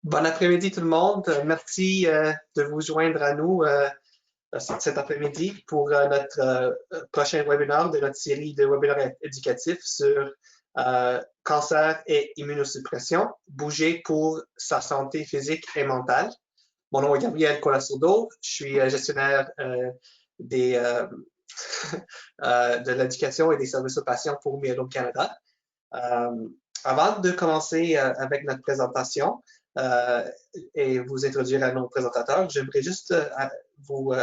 Bon après-midi tout le monde. Merci de vous joindre à nous cet après-midi pour notre prochain webinaire de notre série de webinaires éducatifs sur cancer et immunosuppression, bouger pour sa santé physique et mentale. Mon nom est Gabriel Colasurdo, je suis gestionnaire des, de l'éducation et des services aux patients pour Myelome Canada. Avant de commencer avec notre présentation et vous introduire à nos présentateurs, j'aimerais juste vous,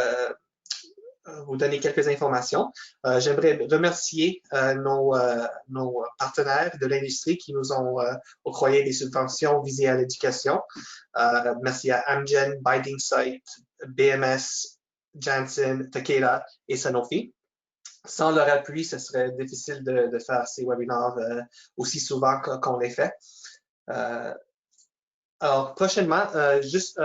vous donner quelques informations. J'aimerais remercier nos partenaires de l'industrie qui nous ont octroyé des subventions visées à l'éducation. Merci à Amgen, Binding Site, BMS, Janssen, Takeda et Sanofi. Sans leur appui, ce serait difficile de faire ces webinaires aussi souvent qu'on les fait. Alors, prochainement, juste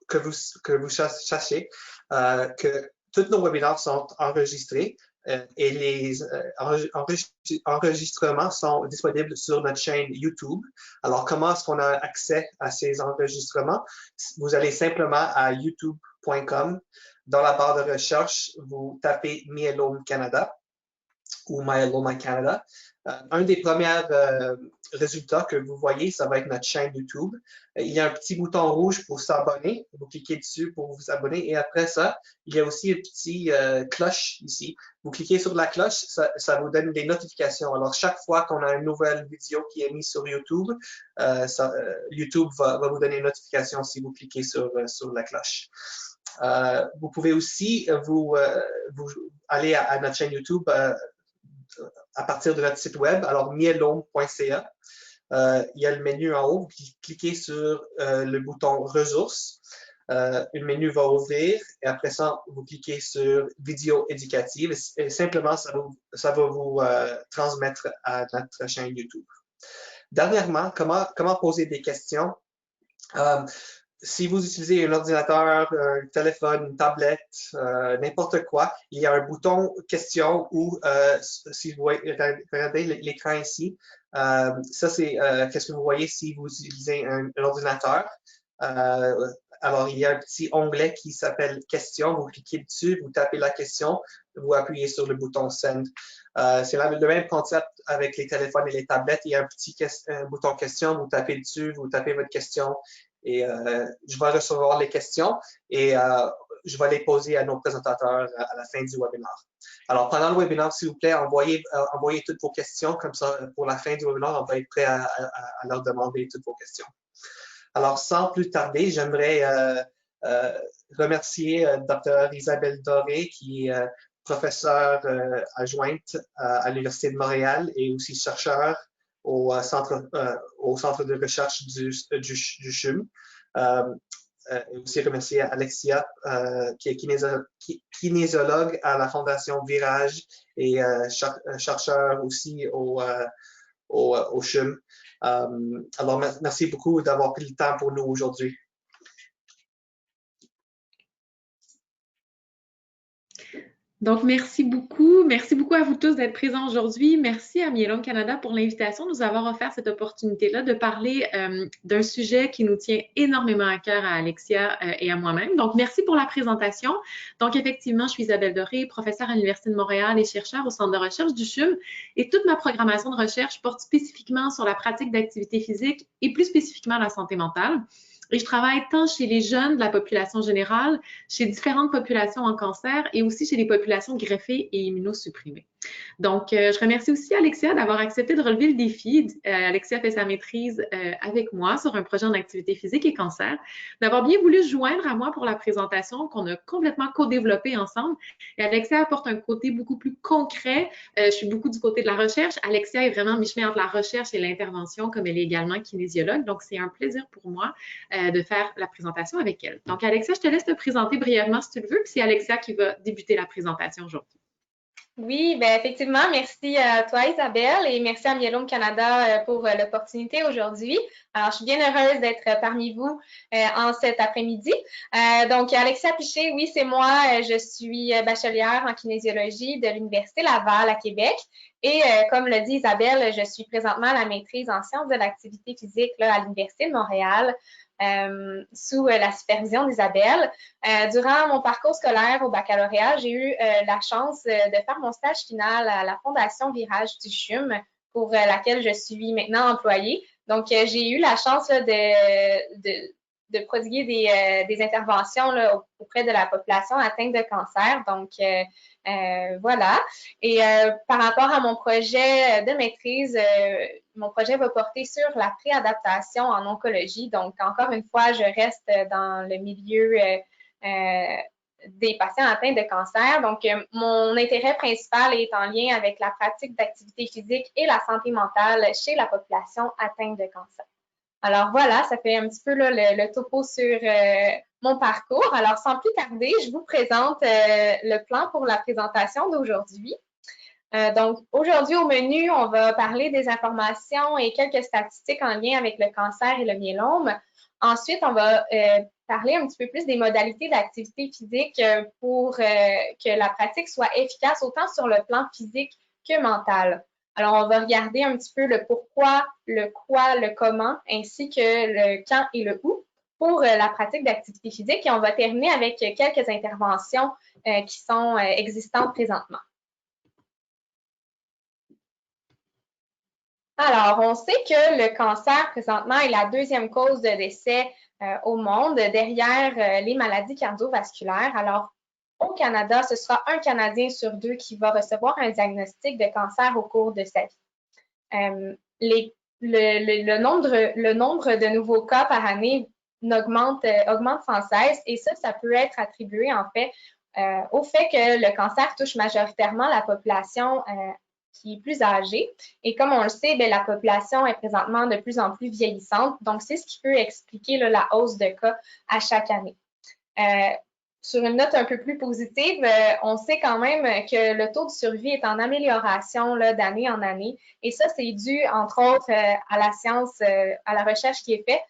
que vous sachiez que tous nos webinaires sont enregistrés et les enregistrements sont disponibles sur notre chaîne YouTube. Alors, comment est-ce qu'on a accès à ces enregistrements? Vous allez simplement à youtube.com. Dans la barre de recherche, vous tapez Myelome Canada ou Myeloma Canada. Un des premiers résultats que vous voyez, ça va être notre chaîne YouTube. Il y a un petit bouton rouge pour s'abonner. Vous cliquez dessus pour vous abonner. Et après ça, il y a aussi une petite cloche ici. Vous cliquez sur la cloche, ça vous donne des notifications. Alors, chaque fois qu'on a une nouvelle vidéo qui est mise sur YouTube, YouTube va vous donner une notification si vous cliquez sur la cloche. Vous pouvez aussi vous aller à notre chaîne YouTube à partir de notre site web, alors myelome.ca. Il y a le menu en haut, vous cliquez sur le bouton ressources. Un menu va ouvrir et après ça, vous cliquez sur vidéo éducative et simplement, ça va vous transmettre à notre chaîne YouTube. Dernièrement, comment poser des questions? Si vous utilisez un ordinateur, un téléphone, une tablette, n'importe quoi, il y a un bouton question ou si vous regardez l'écran ici, ça c'est qu'est-ce que vous voyez si vous utilisez un ordinateur. Alors, il y a un petit onglet qui s'appelle question. Vous cliquez dessus, vous tapez la question, vous appuyez sur le bouton send. C'est le même concept avec les téléphones et les tablettes. Il y a un petit bouton question, vous tapez dessus, vous tapez votre question et je vais recevoir les questions et je vais les poser à nos présentateurs à la fin du webinaire. Alors, pendant le webinaire, s'il vous plaît, envoyez toutes vos questions. Comme ça, pour la fin du webinaire, on va être prêt à leur demander toutes vos questions. Alors, sans plus tarder, j'aimerais remercier Dr. Isabelle Doré, qui est professeure adjointe à l'Université de Montréal et aussi chercheur au centre de recherche du CHUM. Et aussi remercier Alexia, qui est kinésiologue à la Fondation Virage et chercheur aussi au CHUM. Alors, merci beaucoup d'avoir pris le temps pour nous aujourd'hui. Donc, merci beaucoup. Merci beaucoup à vous tous d'être présents aujourd'hui. Merci à Myelome Canada pour l'invitation, de nous avoir offert cette opportunité-là de parler d'un sujet qui nous tient énormément à cœur à Alexia et à moi-même. Donc, merci pour la présentation. Donc, effectivement, je suis Isabelle Doré, professeure à l'Université de Montréal et chercheur au Centre de recherche du CHUM. Et toute ma programmation de recherche porte spécifiquement sur la pratique d'activité physique et plus spécifiquement la santé mentale. Et je travaille tant chez les jeunes de la population générale, chez différentes populations en cancer et aussi chez les populations greffées et immunosupprimées. Donc, je remercie aussi Alexia d'avoir accepté de relever le défi. Alexia fait sa maîtrise avec moi sur un projet en activité physique et cancer, d'avoir bien voulu se joindre à moi pour la présentation qu'on a complètement co-développée ensemble. Et Alexia apporte un côté beaucoup plus concret. Je suis beaucoup du côté de la recherche. Alexia est vraiment mi-chemin entre la recherche et l'intervention, comme elle est également kinésiologue. Donc, c'est un plaisir pour moi de faire la présentation avec elle. Donc, Alexia, je te laisse te présenter brièvement si tu le veux, puis c'est Alexia qui va débuter la présentation aujourd'hui. Oui, ben effectivement, merci à toi Isabelle et merci à Myelome Canada pour l'opportunité aujourd'hui. Alors, je suis bien heureuse d'être parmi vous en cet après-midi. Donc, Alexia Piché, oui, c'est moi. Je suis bachelière en kinésiologie de l'Université Laval à Québec. Et comme l'a dit Isabelle, je suis présentement à la maîtrise en sciences de l'activité physique là, à l'Université de Montréal. sous la supervision d'Isabelle. Durant mon parcours scolaire au baccalauréat, j'ai eu la chance de faire mon stage final à la Fondation Virage du CHUM, pour laquelle je suis maintenant employée. Donc, j'ai eu la chance là, de prodiguer des interventions là, auprès de la population atteinte de cancer. Donc, voilà. Et par rapport à mon projet de maîtrise, mon projet va porter sur la préadaptation en oncologie. Donc, encore une fois, je reste dans le milieu des patients atteints de cancer. Donc, mon intérêt principal est en lien avec la pratique d'activité physique et la santé mentale chez la population atteinte de cancer. Alors voilà, ça fait un petit peu là, le topo sur mon parcours. Alors, sans plus tarder, je vous présente le plan pour la présentation d'aujourd'hui. Donc, aujourd'hui au menu, on va parler des informations et quelques statistiques en lien avec le cancer et le myélome. Ensuite, on va parler un petit peu plus des modalités d'activité physique pour que la pratique soit efficace autant sur le plan physique que mental. Alors, on va regarder un petit peu le pourquoi, le quoi, le comment, ainsi que le quand et le où pour la pratique d'activité physique. Et on va terminer avec quelques interventions qui sont existantes présentement. Alors, on sait que le cancer, présentement, est la deuxième cause de décès au monde, derrière les maladies cardiovasculaires. Alors, au Canada, ce sera un Canadien sur 2 qui va recevoir un diagnostic de cancer au cours de sa vie. Le nombre de nouveaux cas par année augmente sans cesse, et ça peut être attribué, en fait, au fait que le cancer touche majoritairement la population qui est plus âgée. Et comme on le sait, bien, la population est présentement de plus en plus vieillissante. Donc, c'est ce qui peut expliquer là, la hausse de cas à chaque année. Sur une note un peu plus positive, on sait quand même que le taux de survie est en amélioration d'année en année. Et ça, c'est dû, entre autres, à la science, à la recherche qui est faite.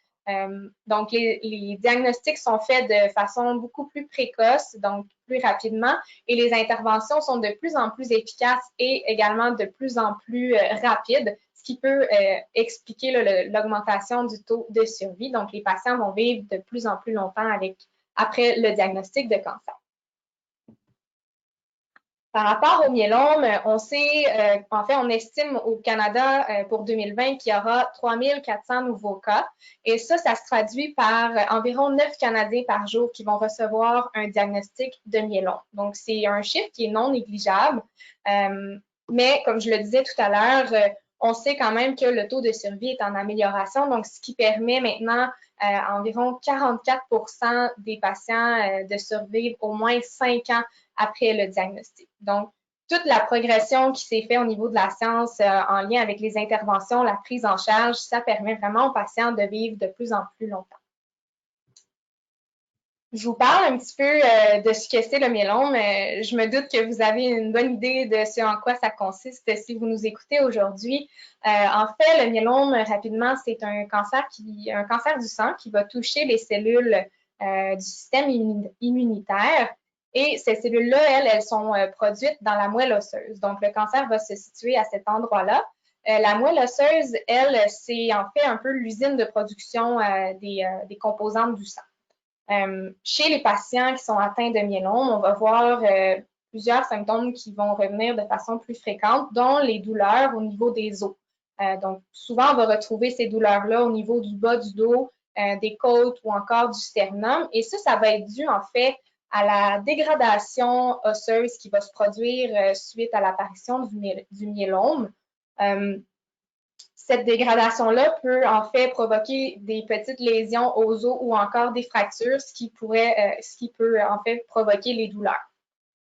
Donc, les diagnostics sont faits de façon beaucoup plus précoce, donc plus rapidement, et les interventions sont de plus en plus efficaces et également de plus en plus rapides, ce qui peut expliquer l'augmentation du taux de survie. Donc, les patients vont vivre de plus en plus longtemps après le diagnostic de cancer. Par rapport au myélome, on sait, en fait, on estime au Canada pour 2020 qu'il y aura 3400 nouveaux cas. Et ça se traduit par environ 9 Canadiens par jour qui vont recevoir un diagnostic de myélome. Donc, c'est un chiffre qui est non négligeable. Mais, comme je le disais tout à l'heure, on sait quand même que le taux de survie est en amélioration. Donc, ce qui permet maintenant environ 44% des patients de survivre au moins 5 ans après le diagnostic. Donc, toute la progression qui s'est faite au niveau de la science en lien avec les interventions, la prise en charge, ça permet vraiment aux patients de vivre de plus en plus longtemps. Je vous parle un petit peu de ce que c'est le myélome. Je me doute que vous avez une bonne idée de ce en quoi ça consiste si vous nous écoutez aujourd'hui. En fait, le myélome, rapidement, c'est un cancer du sang qui va toucher les cellules du système immunitaire. Et ces cellules-là, elles sont produites dans la moelle osseuse. Donc, le cancer va se situer à cet endroit-là. La moelle osseuse, elle, c'est en fait un peu l'usine de production des composantes du sang. Chez les patients qui sont atteints de myélome, on va voir plusieurs symptômes qui vont revenir de façon plus fréquente, dont les douleurs au niveau des os. Donc, souvent, on va retrouver ces douleurs-là au niveau du bas du dos, des côtes ou encore du sternum. Et ça va être dû, en fait, à la dégradation osseuse qui va se produire suite à l'apparition du myélome. Cette dégradation-là peut en fait provoquer des petites lésions aux os ou encore des fractures, ce qui peut en fait provoquer les douleurs.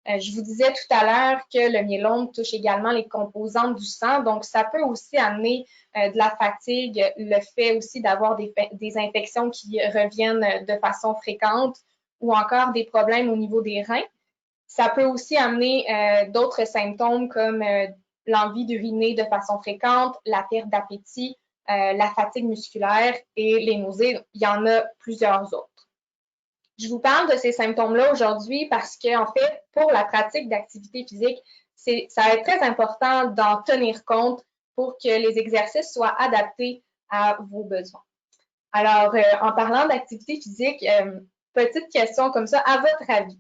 Je vous disais tout à l'heure que le myélome touche également les composantes du sang, donc ça peut aussi amener de la fatigue, le fait aussi d'avoir des infections qui reviennent de façon fréquente ou encore des problèmes au niveau des reins. Ça peut aussi amener d'autres symptômes comme l'envie d'uriner de façon fréquente, la perte d'appétit, la fatigue musculaire et les nausées. Il y en a plusieurs autres. Je vous parle de ces symptômes-là aujourd'hui parce que, en fait, pour la pratique d'activité physique, ça va être très important d'en tenir compte pour que les exercices soient adaptés à vos besoins. Alors, en parlant d'activité physique, petite question comme ça, à votre avis,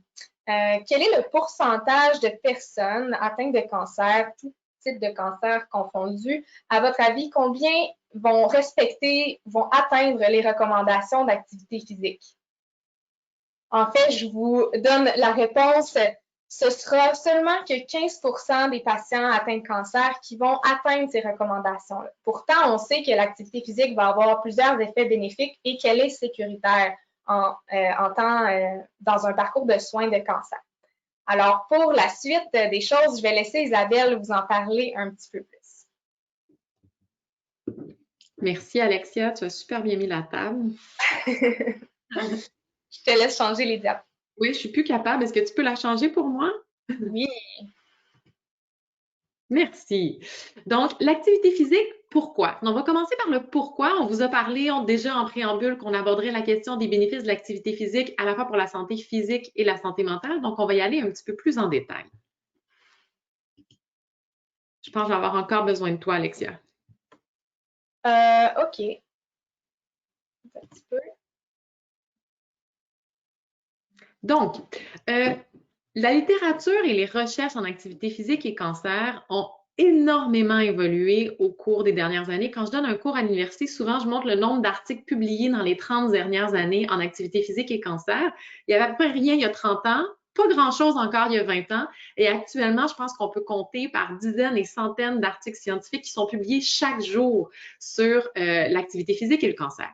quel est le pourcentage de personnes atteintes de cancer, tout type de cancer confondu? À votre avis, combien vont atteindre les recommandations d'activité physique? En fait, je vous donne la réponse. Ce sera seulement que 15% des patients atteints de cancer qui vont atteindre ces recommandations-là. Pourtant, on sait que l'activité physique va avoir plusieurs effets bénéfiques et qu'elle est sécuritaire dans un parcours de soins de cancer. Alors, pour la suite des choses, je vais laisser Isabelle vous en parler un petit peu plus. Merci, Alexia. Tu as super bien mis la table. Je te laisse changer les diapos. Oui, je suis plus capable. Est-ce que tu peux la changer pour moi? Oui. Merci. Donc, l'activité physique, pourquoi? On va commencer par le pourquoi. On vous a parlé déjà en préambule qu'on aborderait la question des bénéfices de l'activité physique à la fois pour la santé physique et la santé mentale. Donc, on va y aller un petit peu plus en détail. Je pense que je vais avoir encore besoin de toi, Alexia. OK. Un petit peu. Donc, la littérature et les recherches en activité physique et cancer ont énormément évolué au cours des dernières années. Quand je donne un cours à l'université, souvent, je montre le nombre d'articles publiés dans les 30 dernières années en activité physique et cancer. Il n'y avait à peu près rien il y a 30 ans, pas grand-chose encore il y a 20 ans. Et actuellement, je pense qu'on peut compter par dizaines et centaines d'articles scientifiques qui sont publiés chaque jour sur l'activité physique et le cancer.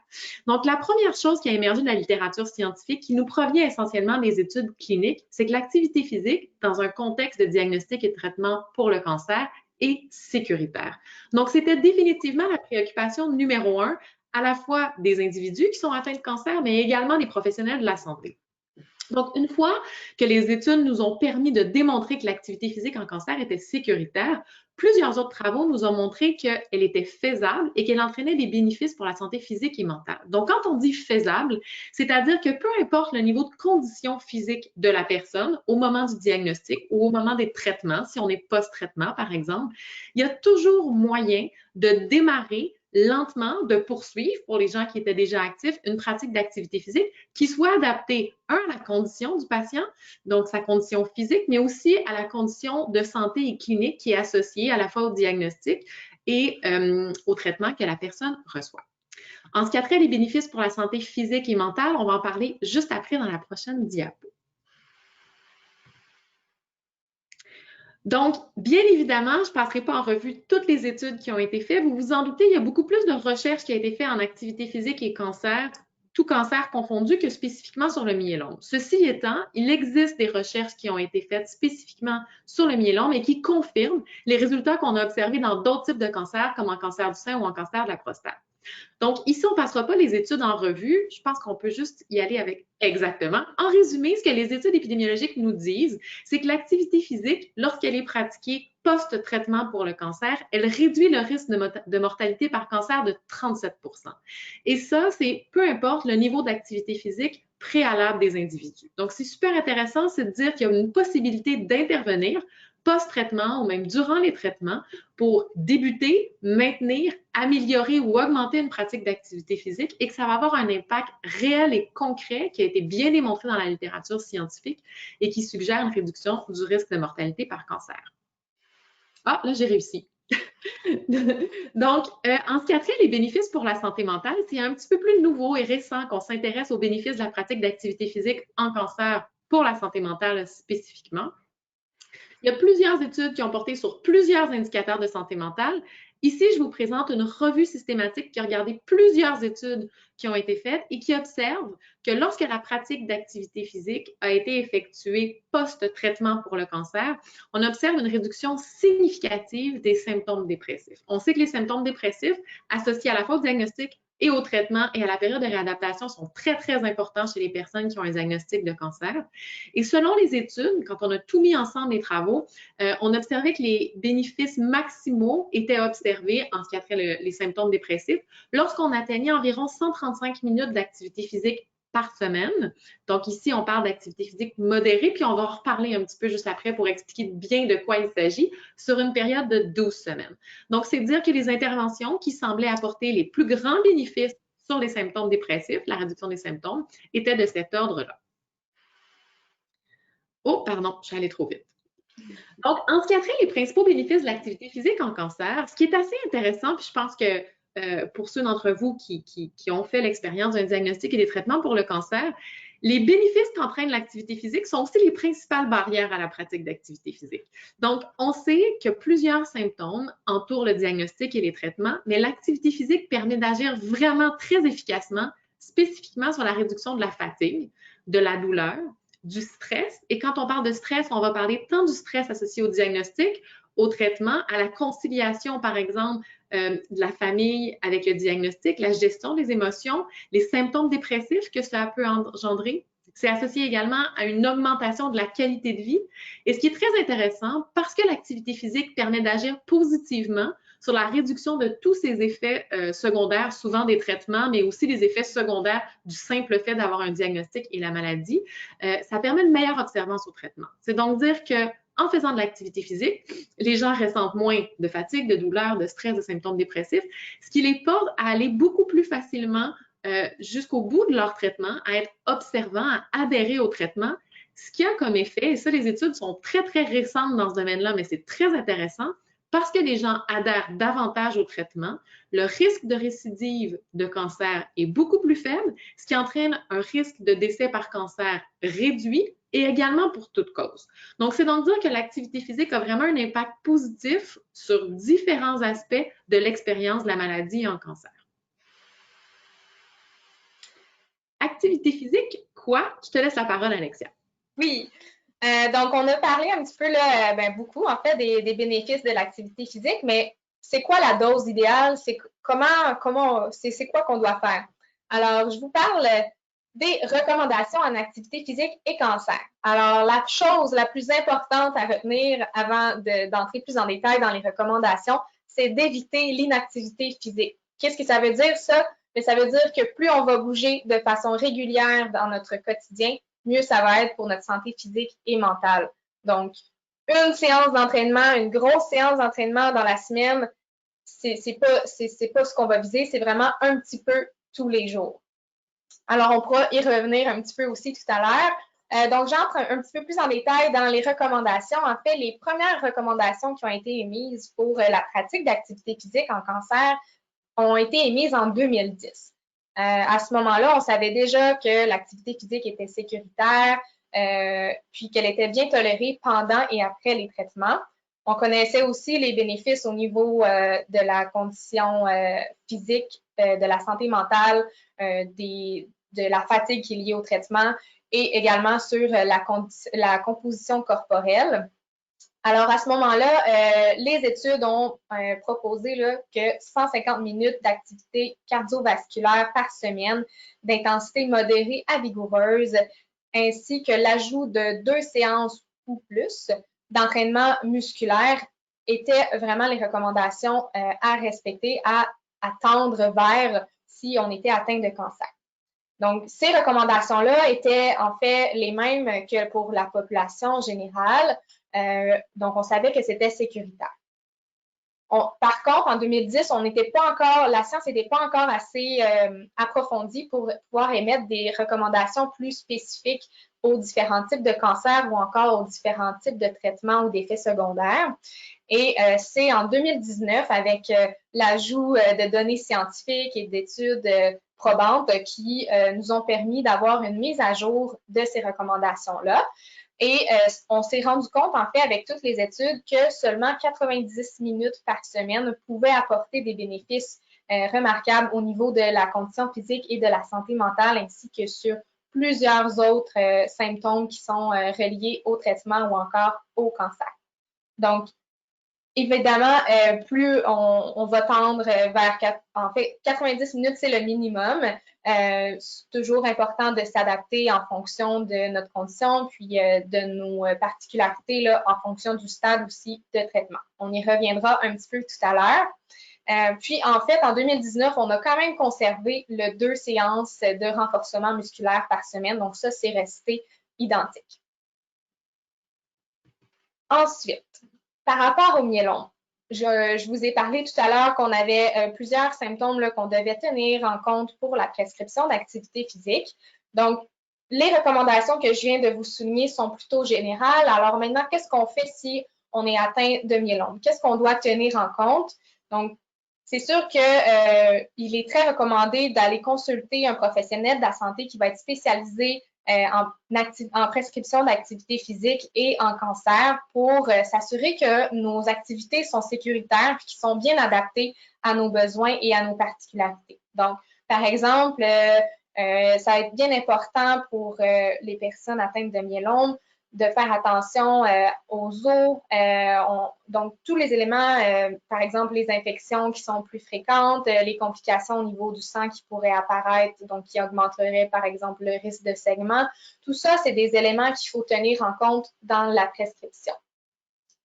Donc, la première chose qui a émergé de la littérature scientifique, qui nous provient essentiellement des études cliniques, c'est que l'activité physique, dans un contexte de diagnostic et de traitement pour le cancer, est sécuritaire. Donc, c'était définitivement la préoccupation numéro 1, à la fois des individus qui sont atteints de cancer, mais également des professionnels de la santé. Donc, une fois que les études nous ont permis de démontrer que l'activité physique en cancer était sécuritaire, plusieurs autres travaux nous ont montré qu'elle était faisable et qu'elle entraînait des bénéfices pour la santé physique et mentale. Donc, quand on dit faisable, c'est-à-dire que peu importe le niveau de condition physique de la personne au moment du diagnostic ou au moment des traitements, si on est post-traitement, par exemple, il y a toujours moyen de démarrer lentement, de poursuivre pour les gens qui étaient déjà actifs une pratique d'activité physique qui soit adaptée, à la condition du patient, donc sa condition physique, mais aussi à la condition de santé et clinique qui est associée à la fois au diagnostic et au traitement que la personne reçoit. En ce qui a trait les bénéfices pour la santé physique et mentale, on va en parler juste après dans la prochaine diapo. Donc, bien évidemment, je ne passerai pas en revue toutes les études qui ont été faites. Vous vous en doutez, il y a beaucoup plus de recherches qui a été faite en activité physique et cancer, tout cancer confondu, que spécifiquement sur le myélome. Ceci étant, il existe des recherches qui ont été faites spécifiquement sur le myélome et qui confirment les résultats qu'on a observés dans d'autres types de cancers, comme en cancer du sein ou en cancer de la prostate. Donc, ici, on ne passera pas les études en revue. Je pense qu'on peut juste y aller avec exactement. En résumé, ce que les études épidémiologiques nous disent, c'est que l'activité physique, lorsqu'elle est pratiquée post-traitement pour le cancer, elle réduit le risque de mortalité par cancer de 37%. Et ça, c'est peu importe le niveau d'activité physique préalable des individus. Donc, c'est super intéressant, c'est de dire qu'il y a une possibilité d'intervenir post-traitement ou même durant les traitements pour débuter, maintenir, améliorer ou augmenter une pratique d'activité physique et que ça va avoir un impact réel et concret qui a été bien démontré dans la littérature scientifique et qui suggère une réduction du risque de mortalité par cancer. Ah, là, j'ai réussi. Donc, en ce qui a trait les bénéfices pour la santé mentale, c'est un petit peu plus nouveau et récent qu'on s'intéresse aux bénéfices de la pratique d'activité physique en cancer pour la santé mentale spécifiquement. Il y a plusieurs études qui ont porté sur plusieurs indicateurs de santé mentale. Ici, je vous présente une revue systématique qui a regardé plusieurs études qui ont été faites et qui observe que lorsque la pratique d'activité physique a été effectuée post-traitement pour le cancer, on observe une réduction significative des symptômes dépressifs. On sait que les symptômes dépressifs associés à la fois au diagnostic et au traitement et à la période de réadaptation sont très, très importants chez les personnes qui ont un diagnostic de cancer. Et selon les études, quand on a tout mis ensemble les travaux, on observait que les bénéfices maximaux étaient observés en ce qui a trait les symptômes dépressifs lorsqu'on atteignait environ 135 minutes d'activité physique par semaine. Donc ici, on parle d'activité physique modérée, puis on va en reparler un petit peu juste après pour expliquer bien de quoi il s'agit sur une période de 12 semaines. Donc, c'est dire que les interventions qui semblaient apporter les plus grands bénéfices sur les symptômes dépressifs, la réduction des symptômes, était de cet ordre-là. Oh, pardon, je suis allée trop vite. Donc, en ce qui a trait les principaux bénéfices de l'activité physique en cancer, ce qui est assez intéressant, puis je pense que pour ceux d'entre vous qui ont fait l'expérience d'un diagnostic et des traitements pour le cancer, les bénéfices qu'entraîne l'activité physique sont aussi les principales barrières à la pratique d'activité physique. Donc, on sait que plusieurs symptômes entourent le diagnostic et les traitements, mais l'activité physique permet d'agir vraiment très efficacement, spécifiquement sur la réduction de la fatigue, de la douleur, du stress. Et quand on parle de stress, on va parler tant du stress associé au diagnostic, au traitement, à la conciliation, par exemple, de la famille avec le diagnostic, la gestion des émotions, les symptômes dépressifs que cela peut engendrer. C'est associé également à une augmentation de la qualité de vie. Et ce qui est très intéressant, parce que l'activité physique permet d'agir positivement sur la réduction de tous ces effets secondaires, souvent des traitements, mais aussi des effets secondaires du simple fait d'avoir un diagnostic et la maladie, ça permet une meilleure observance au traitement. C'est donc dire que en faisant de l'activité physique, les gens ressentent moins de fatigue, de douleur, de stress, de symptômes dépressifs, ce qui les porte à aller beaucoup plus facilement jusqu'au bout de leur traitement, à être observants, à adhérer au traitement, ce qui a comme effet, et ça les études sont très, très récentes dans ce domaine-là, mais c'est très intéressant, parce que les gens adhèrent davantage au traitement, le risque de récidive de cancer est beaucoup plus faible, ce qui entraîne un risque de décès par cancer réduit et également pour toute cause. Donc, c'est donc dire que l'activité physique a vraiment un impact positif sur différents aspects de l'expérience de la maladie en cancer. Activité physique, quoi? Je te laisse la parole, Alexia. Oui. Donc, on a parlé un petit peu, là, beaucoup, en fait, des bénéfices de l'activité physique, mais c'est quoi la dose idéale? C'est c'est quoi qu'on doit faire? Alors, je vous parle des recommandations en activité physique et cancer. Alors, la chose la plus importante à retenir avant d'entrer plus en détail dans les recommandations, c'est d'éviter l'inactivité physique. Qu'est-ce que ça veut dire, ça? Ça veut dire que plus on va bouger de façon régulière dans notre quotidien, mieux ça va être pour notre santé physique et mentale. Donc, une séance d'entraînement, une grosse séance d'entraînement dans la semaine, c'est pas ce qu'on va viser, c'est vraiment un petit peu tous les jours. Alors, on pourra y revenir un petit peu aussi tout à l'heure. Donc, j'entre un petit peu plus en détail dans les recommandations. En fait, les premières recommandations qui ont été émises pour la pratique d'activité physique en cancer ont été émises en 2010. À ce moment-là, on savait déjà que l'activité physique était sécuritaire, puis qu'elle était bien tolérée pendant et après les traitements. On connaissait aussi les bénéfices au niveau de la condition physique, de la santé mentale, de la fatigue qui est liée au traitement et également sur la composition corporelle. Alors, à ce moment-là, les études ont proposé là, que 150 minutes d'activité cardiovasculaire par semaine d'intensité modérée à vigoureuse, ainsi que l'ajout de 2 séances ou plus d'entraînement musculaire étaient vraiment les recommandations à respecter, à tendre vers si on était atteint de cancer. Donc, ces recommandations-là étaient en fait les mêmes que pour la population générale. Donc, on savait que c'était sécuritaire. Par contre, en 2010, la science n'était pas encore assez approfondie pour pouvoir émettre des recommandations plus spécifiques aux différents types de cancers ou encore aux différents types de traitements ou d'effets secondaires. Et c'est en 2019, avec l'ajout de données scientifiques et d'études probantes qui nous ont permis d'avoir une mise à jour de ces recommandations-là. Et on s'est rendu compte, en fait, avec toutes les études, que seulement 90 minutes par semaine pouvaient apporter des bénéfices remarquables au niveau de la condition physique et de la santé mentale, ainsi que sur plusieurs autres symptômes qui sont reliés au traitement ou encore au cancer. Donc, évidemment, plus on va tendre vers, en fait, 90 minutes, c'est le minimum. C'est toujours important de s'adapter en fonction de notre condition, puis de nos particularités là, en fonction du stade aussi de traitement. On y reviendra un petit peu tout à l'heure. Puis, en fait, en 2019, on a quand même conservé le 2 séances de renforcement musculaire par semaine. Donc, ça, c'est resté identique. Ensuite, par rapport au myélome, je vous ai parlé tout à l'heure qu'on avait plusieurs symptômes qu'on devait tenir en compte pour la prescription d'activité physique. Donc, les recommandations que je viens de vous souligner sont plutôt générales. Alors maintenant, qu'est-ce qu'on fait si on est atteint de myélome? Qu'est-ce qu'on doit tenir en compte? Donc, c'est sûr qu'il est très recommandé d'aller consulter un professionnel de la santé qui va être spécialisé en prescription d'activité physique et en cancer pour s'assurer que nos activités sont sécuritaires et qui sont bien adaptées à nos besoins et à nos particularités. Donc, par exemple, ça va être bien important pour les personnes atteintes de myélome de faire attention aux os, donc tous les éléments, par exemple les infections qui sont plus fréquentes, les complications au niveau du sang qui pourraient apparaître, donc qui augmenteraient par exemple le risque de saignement. Tout ça, c'est des éléments qu'il faut tenir en compte dans la prescription.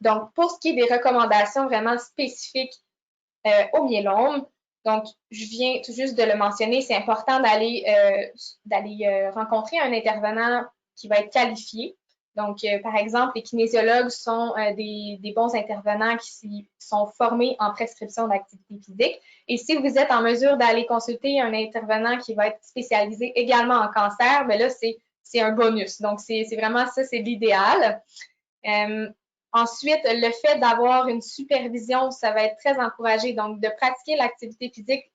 Donc, pour ce qui est des recommandations vraiment spécifiques au myélome, donc je viens tout juste de le mentionner, c'est important d'aller rencontrer un intervenant qui va être qualifié. Donc, par exemple, les kinésiologues sont des bons intervenants qui sont formés en prescription d'activité physique. Et si vous êtes en mesure d'aller consulter un intervenant qui va être spécialisé également en cancer, bien là, c'est un bonus. Donc, c'est vraiment ça, c'est l'idéal. Ensuite, le fait d'avoir une supervision, ça va être très encouragé. Donc, de pratiquer l'activité physique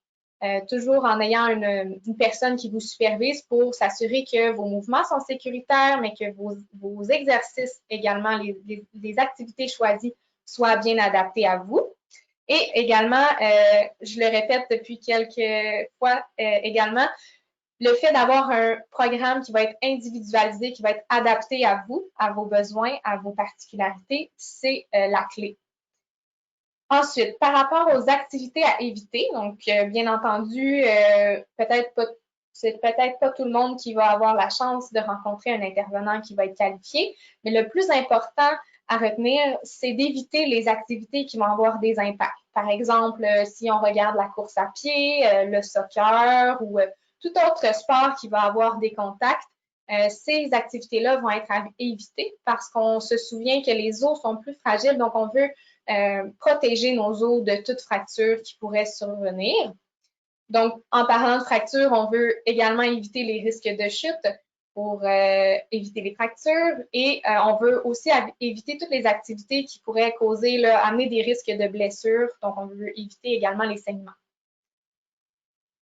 toujours en ayant une personne qui vous supervise pour s'assurer que vos mouvements sont sécuritaires, mais que vos exercices également, les activités choisies soient bien adaptées à vous. Et également, je le répète depuis quelques fois également, le fait d'avoir un programme qui va être individualisé, qui va être adapté à vous, à vos besoins, à vos particularités, c'est la clé. Ensuite, par rapport aux activités à éviter, donc bien entendu, c'est peut-être pas tout le monde qui va avoir la chance de rencontrer un intervenant qui va être qualifié, mais le plus important à retenir, c'est d'éviter les activités qui vont avoir des impacts. Par exemple, si on regarde la course à pied, le soccer ou tout autre sport qui va avoir des contacts, ces activités-là vont être à éviter parce qu'on se souvient que les os sont plus fragiles, donc on veut protéger nos os de toute fracture qui pourrait survenir. Donc, en parlant de fracture, on veut également éviter les risques de chute pour éviter les fractures et on veut aussi éviter toutes les activités qui pourraient causer, amener des risques de blessures. Donc, on veut éviter également les saignements.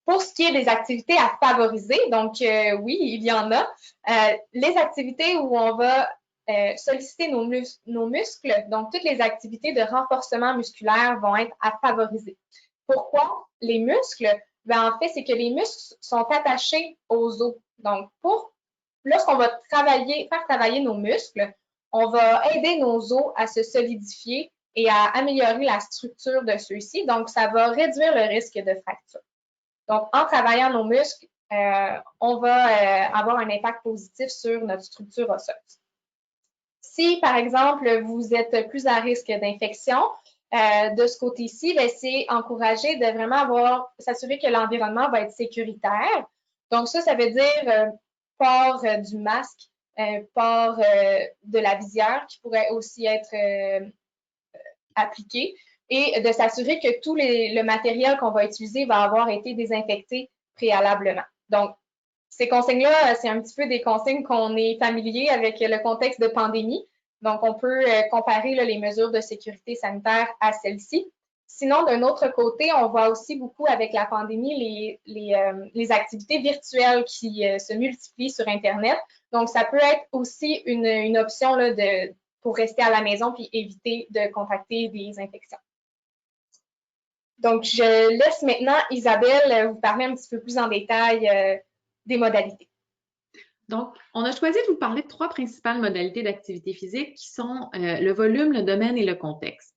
Pour ce qui est des activités à favoriser, donc oui, il y en a. Les activités où on va solliciter nos muscles, donc toutes les activités de renforcement musculaire vont être à favoriser. Pourquoi? Les muscles, en fait, c'est que les muscles sont attachés aux os. Donc, lorsqu'on va faire travailler nos muscles, on va aider nos os à se solidifier et à améliorer la structure de ceux-ci. Donc, ça va réduire le risque de fracture. Donc, en travaillant nos muscles, on va avoir un impact positif sur notre structure osseuse. Si, par exemple, vous êtes plus à risque d'infection, de ce côté-ci, c'est encouragé de vraiment s'assurer que l'environnement va être sécuritaire. Donc, ça veut dire port du masque, port de la visière qui pourrait aussi être appliqué et de s'assurer que tout le matériel qu'on va utiliser va avoir été désinfecté préalablement. Donc, ces consignes-là, c'est un petit peu des consignes qu'on est familier avec le contexte de pandémie. Donc, on peut comparer les mesures de sécurité sanitaire à celles-ci. Sinon, d'un autre côté, on voit aussi beaucoup avec la pandémie les activités virtuelles qui se multiplient sur Internet. Donc, ça peut être aussi une option pour rester à la maison puis éviter de contracter des infections. Donc, je laisse maintenant Isabelle vous parler un petit peu plus en détail des modalités. Donc, on a choisi de vous parler de 3 principales modalités d'activité physique qui sont le volume, le domaine et le contexte.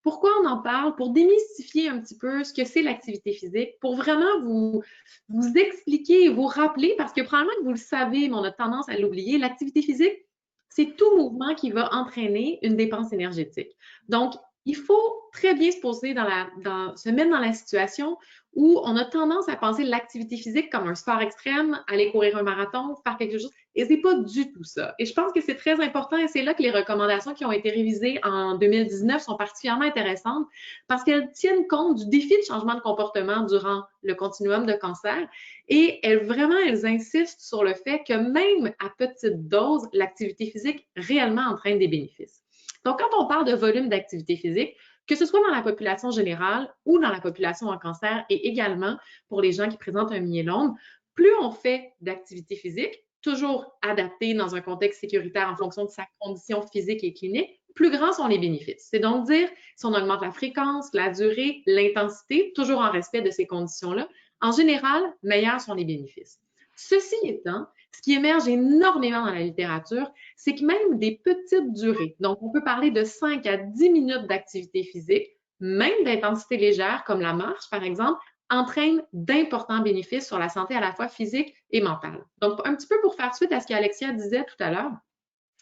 Pourquoi on en parle? Pour démystifier un petit peu ce que c'est l'activité physique, pour vraiment vous expliquer et vous rappeler, parce que probablement que vous le savez, mais on a tendance à l'oublier, l'activité physique, c'est tout mouvement qui va entraîner une dépense énergétique. Donc, il faut très bien se poser se mettre dans la situation où on a tendance à penser l'activité physique comme un sport extrême, aller courir un marathon, faire quelque chose, et c'est pas du tout ça. Et je pense que c'est très important et c'est là que les recommandations qui ont été révisées en 2019 sont particulièrement intéressantes parce qu'elles tiennent compte du défi de changement de comportement durant le continuum de cancer et elles insistent sur le fait que même à petite dose, l'activité physique réellement entraîne des bénéfices. Donc, quand on parle de volume d'activité physique, que ce soit dans la population générale ou dans la population en cancer et également pour les gens qui présentent un myélome, plus on fait d'activité physique, toujours adaptée dans un contexte sécuritaire en fonction de sa condition physique et clinique, plus grands sont les bénéfices. C'est donc dire si on augmente la fréquence, la durée, l'intensité, toujours en respect de ces conditions-là, en général, meilleurs sont les bénéfices. Ceci étant, ce qui émerge énormément dans la littérature, c'est que même des petites durées, donc on peut parler de 5 à 10 minutes d'activité physique, même d'intensité légère comme la marche par exemple, entraînent d'importants bénéfices sur la santé à la fois physique et mentale. Donc un petit peu pour faire suite à ce qu'Alexia disait tout à l'heure,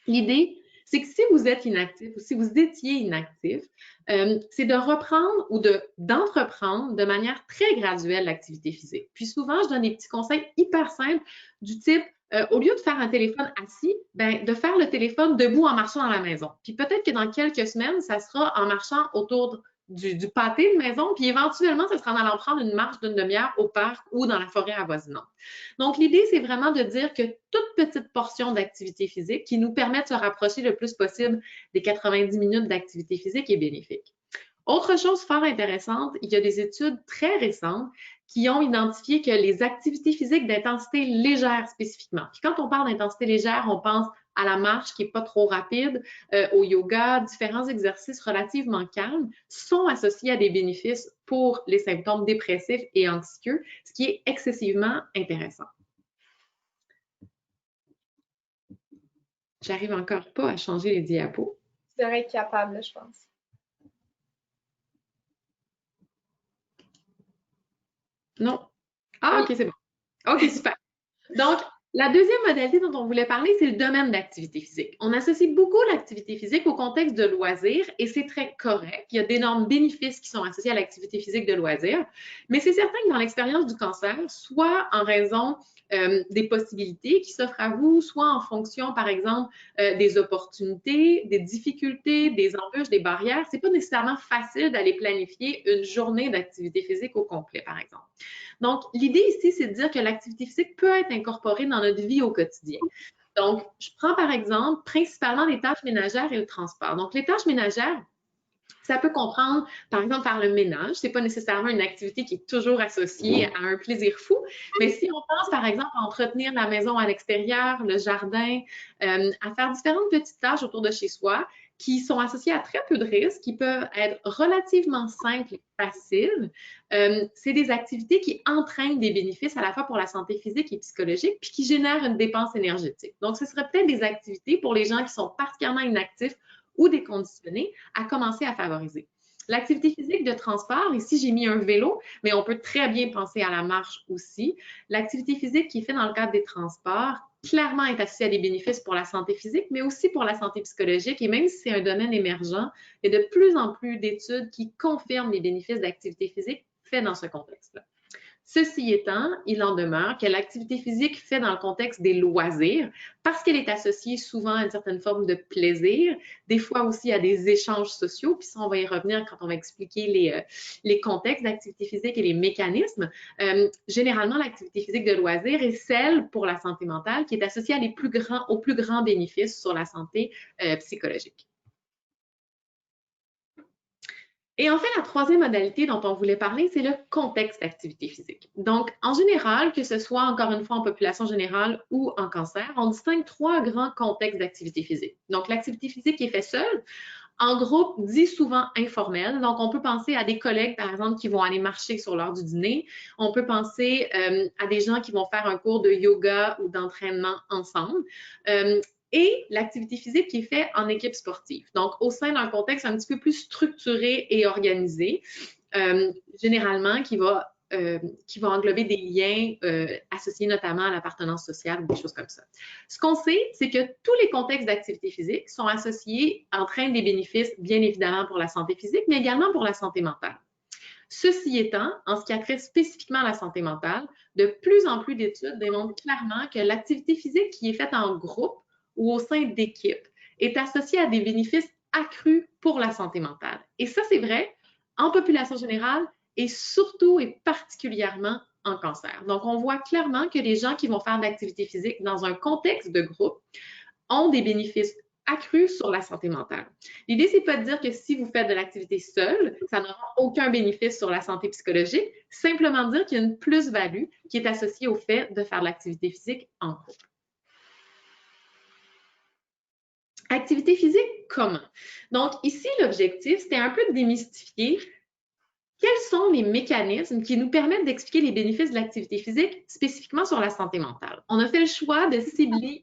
l'idée, c'est que si vous êtes inactif ou si vous étiez inactif, c'est de reprendre ou d'entreprendre de manière très graduelle l'activité physique. Puis souvent, je donne des petits conseils hyper simples du type, au lieu de faire un téléphone assis, ben, de faire le téléphone debout en marchant dans la maison. Puis peut-être que dans quelques semaines, ça sera en marchant autour du pâté de maison, puis éventuellement, ça sera en allant prendre une marche d'une demi-heure au parc ou dans la forêt avoisinante. Donc, l'idée, c'est vraiment de dire que toute petite portion d'activité physique qui nous permet de se rapprocher le plus possible des 90 minutes d'activité physique est bénéfique. Autre chose fort intéressante, il y a des études très récentes qui ont identifié que les activités physiques d'intensité légère spécifiquement, puis quand on parle d'intensité légère, on pense à la marche qui n'est pas trop rapide, au yoga, différents exercices relativement calmes sont associés à des bénéfices pour les symptômes dépressifs et anxieux, ce qui est excessivement intéressant. J'arrive encore pas à changer les diapos. Tu devrais être capable, je pense. Non. Ah, OK, c'est bon. OK, super. Donc, la deuxième modalité dont on voulait parler, c'est le domaine d'activité physique. On associe beaucoup l'activité physique au contexte de loisirs et c'est très correct. Il y a d'énormes bénéfices qui sont associés à l'activité physique de loisirs, mais c'est certain que dans l'expérience du cancer, soit en raison des possibilités qui s'offrent à vous, soit en fonction, par exemple, des opportunités, des difficultés, des embûches, des barrières, c'est pas nécessairement facile d'aller planifier une journée d'activité physique au complet, par exemple. Donc, l'idée ici, c'est de dire que l'activité physique peut être incorporée dans notre vie au quotidien. Donc, je prends par exemple principalement les tâches ménagères et le transport. Donc, les tâches ménagères, ça peut comprendre, par exemple, faire le ménage. Ce n'est pas nécessairement une activité qui est toujours associée à un plaisir fou, mais si on pense, par exemple, à entretenir la maison à l'extérieur, le jardin, à faire différentes petites tâches autour de chez soi qui sont associées à très peu de risques, qui peuvent être relativement simples et faciles, c'est des activités qui entraînent des bénéfices à la fois pour la santé physique et psychologique, puis qui génèrent une dépense énergétique. Donc, ce serait peut-être des activités pour les gens qui sont particulièrement inactifs ou déconditionnés à commencer à favoriser. L'activité physique de transport, ici j'ai mis un vélo, mais on peut très bien penser à la marche aussi. L'activité physique qui est faite dans le cadre des transports, clairement est associée à des bénéfices pour la santé physique, mais aussi pour la santé psychologique. Et même si c'est un domaine émergent, il y a de plus en plus d'études qui confirment les bénéfices d'activité physique faits dans ce contexte-là. Ceci étant, il en demeure que l'activité physique faite dans le contexte des loisirs, parce qu'elle est associée souvent à une certaine forme de plaisir, des fois aussi à des échanges sociaux, puis ça, on va y revenir quand on va expliquer les contextes d'activité physique et les mécanismes. Généralement, l'activité physique de loisirs est celle pour la santé mentale qui est associée aux plus grands bénéfices sur la santé psychologique. Et en fait, la troisième modalité dont on voulait parler, c'est le contexte d'activité physique. Donc, en général, que ce soit encore une fois en population générale ou en cancer, on distingue trois grands contextes d'activité physique. Donc, l'activité physique qui est faite seule, en groupe, dit souvent informel. Donc, on peut penser à des collègues, par exemple, qui vont aller marcher sur l'heure du dîner. On peut penser à des gens qui vont faire un cours de yoga ou d'entraînement ensemble. Et l'activité physique qui est faite en équipe sportive. Donc, au sein d'un contexte un petit peu plus structuré et organisé, généralement qui va qui vont englober des liens associés notamment à l'appartenance sociale ou des choses comme ça. Ce qu'on sait, c'est que tous les contextes d'activité physique sont associés, entraînent des bénéfices, bien évidemment, pour la santé physique, mais également pour la santé mentale. Ceci étant, en ce qui a trait spécifiquement à la santé mentale, de plus en plus d'études démontrent clairement que l'activité physique qui est faite en groupe ou au sein d'équipes est associée à des bénéfices accrus pour la santé mentale. Et ça, c'est vrai en population générale et surtout et particulièrement en cancer. Donc, on voit clairement que les gens qui vont faire de l'activité physique dans un contexte de groupe ont des bénéfices accrus sur la santé mentale. L'idée, c'est pas de dire que si vous faites de l'activité seule, ça n'aura aucun bénéfice sur la santé psychologique, simplement dire qu'il y a une plus-value qui est associée au fait de faire de l'activité physique en groupe. Activité physique, comment? Donc, ici, l'objectif, c'était un peu de démystifier quels sont les mécanismes qui nous permettent d'expliquer les bénéfices de l'activité physique spécifiquement sur la santé mentale. On a fait le choix de cibler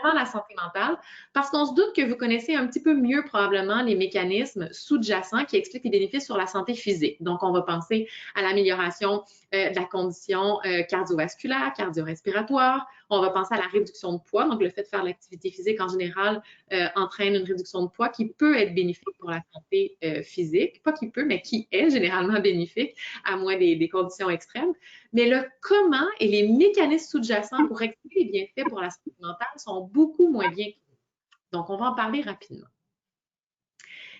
vraiment la santé mentale parce qu'on se doute que vous connaissez un petit peu mieux probablement les mécanismes sous-jacents qui expliquent les bénéfices sur la santé physique. Donc, on va penser à l'amélioration de la condition cardiovasculaire, cardio-respiratoire. On va penser à la réduction de poids. Donc, le fait de faire l'activité physique en général entraîne une réduction de poids qui peut être bénéfique pour la santé physique. Pas qui peut, mais qui est généralement bénéfique, à moins des conditions extrêmes. Mais le comment et les mécanismes sous-jacents pour expliquer les bienfaits pour la santé mentale sont beaucoup moins bien connus. Donc, on va en parler rapidement.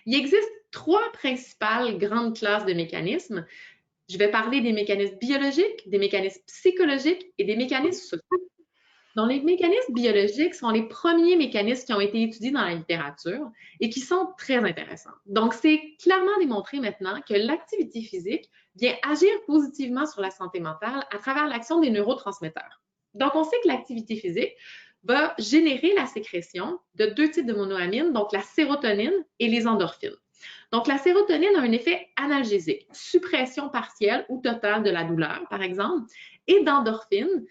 Il existe 3 principales grandes classes de mécanismes. Je vais parler des mécanismes biologiques, des mécanismes psychologiques et des mécanismes sociaux. Donc, les mécanismes biologiques sont les premiers mécanismes qui ont été étudiés dans la littérature et qui sont très intéressants. Donc, c'est clairement démontré maintenant que l'activité physique vient agir positivement sur la santé mentale à travers l'action des neurotransmetteurs. Donc, on sait que l'activité physique va générer la sécrétion de 2 types de monoamines, donc la sérotonine et les endorphines. Donc, la sérotonine a un effet analgésique, suppression partielle ou totale de la douleur, par exemple, et d'endorphine,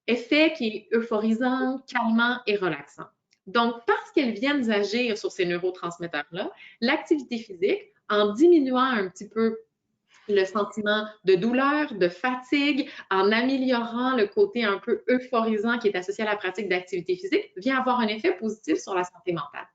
effet qui est euphorisant, calmant et relaxant. Donc, parce qu'elles viennent agir sur ces neurotransmetteurs-là, l'activité physique, en diminuant un petit peu le sentiment de douleur, de fatigue, en améliorant le côté un peu euphorisant qui est associé à la pratique d'activité physique, vient avoir un effet positif sur la santé mentale.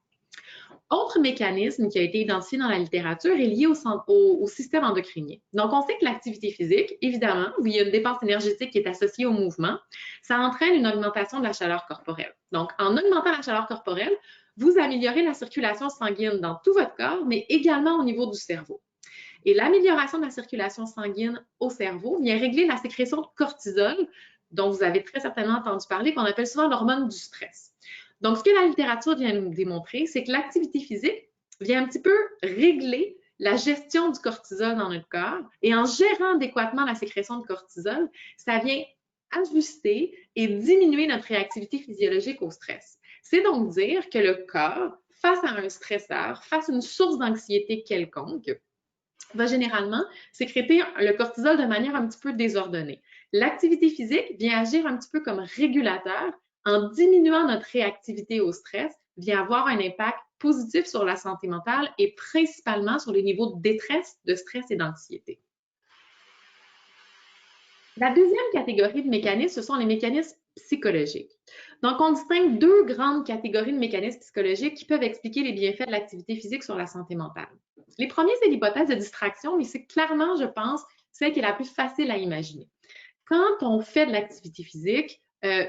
Autre mécanisme qui a été identifié dans la littérature est lié au système endocrinien. Donc, on sait que l'activité physique, évidemment, où il y a une dépense énergétique qui est associée au mouvement, ça entraîne une augmentation de la chaleur corporelle. Donc, en augmentant la chaleur corporelle, vous améliorez la circulation sanguine dans tout votre corps, mais également au niveau du cerveau. Et l'amélioration de la circulation sanguine au cerveau vient régler la sécrétion de cortisol, dont vous avez très certainement entendu parler, qu'on appelle souvent l'hormone du stress. Donc, ce que la littérature vient nous démontrer, c'est que l'activité physique vient un petit peu régler la gestion du cortisol dans notre corps. Et en gérant adéquatement la sécrétion de cortisol, ça vient ajuster et diminuer notre réactivité physiologique au stress. C'est donc dire que le corps, face à un stresseur, face à une source d'anxiété quelconque, va généralement sécréter le cortisol de manière un petit peu désordonnée. L'activité physique vient agir un petit peu comme régulateur en diminuant notre réactivité au stress, vient avoir un impact positif sur la santé mentale et principalement sur les niveaux de détresse, de stress et d'anxiété. La deuxième catégorie de mécanismes, ce sont les mécanismes psychologiques. Donc, on distingue 2 grandes catégories de mécanismes psychologiques qui peuvent expliquer les bienfaits de l'activité physique sur la santé mentale. Les premiers, c'est l'hypothèse de distraction, mais c'est clairement, je pense, celle qui est la plus facile à imaginer. Quand on fait de l'activité physique,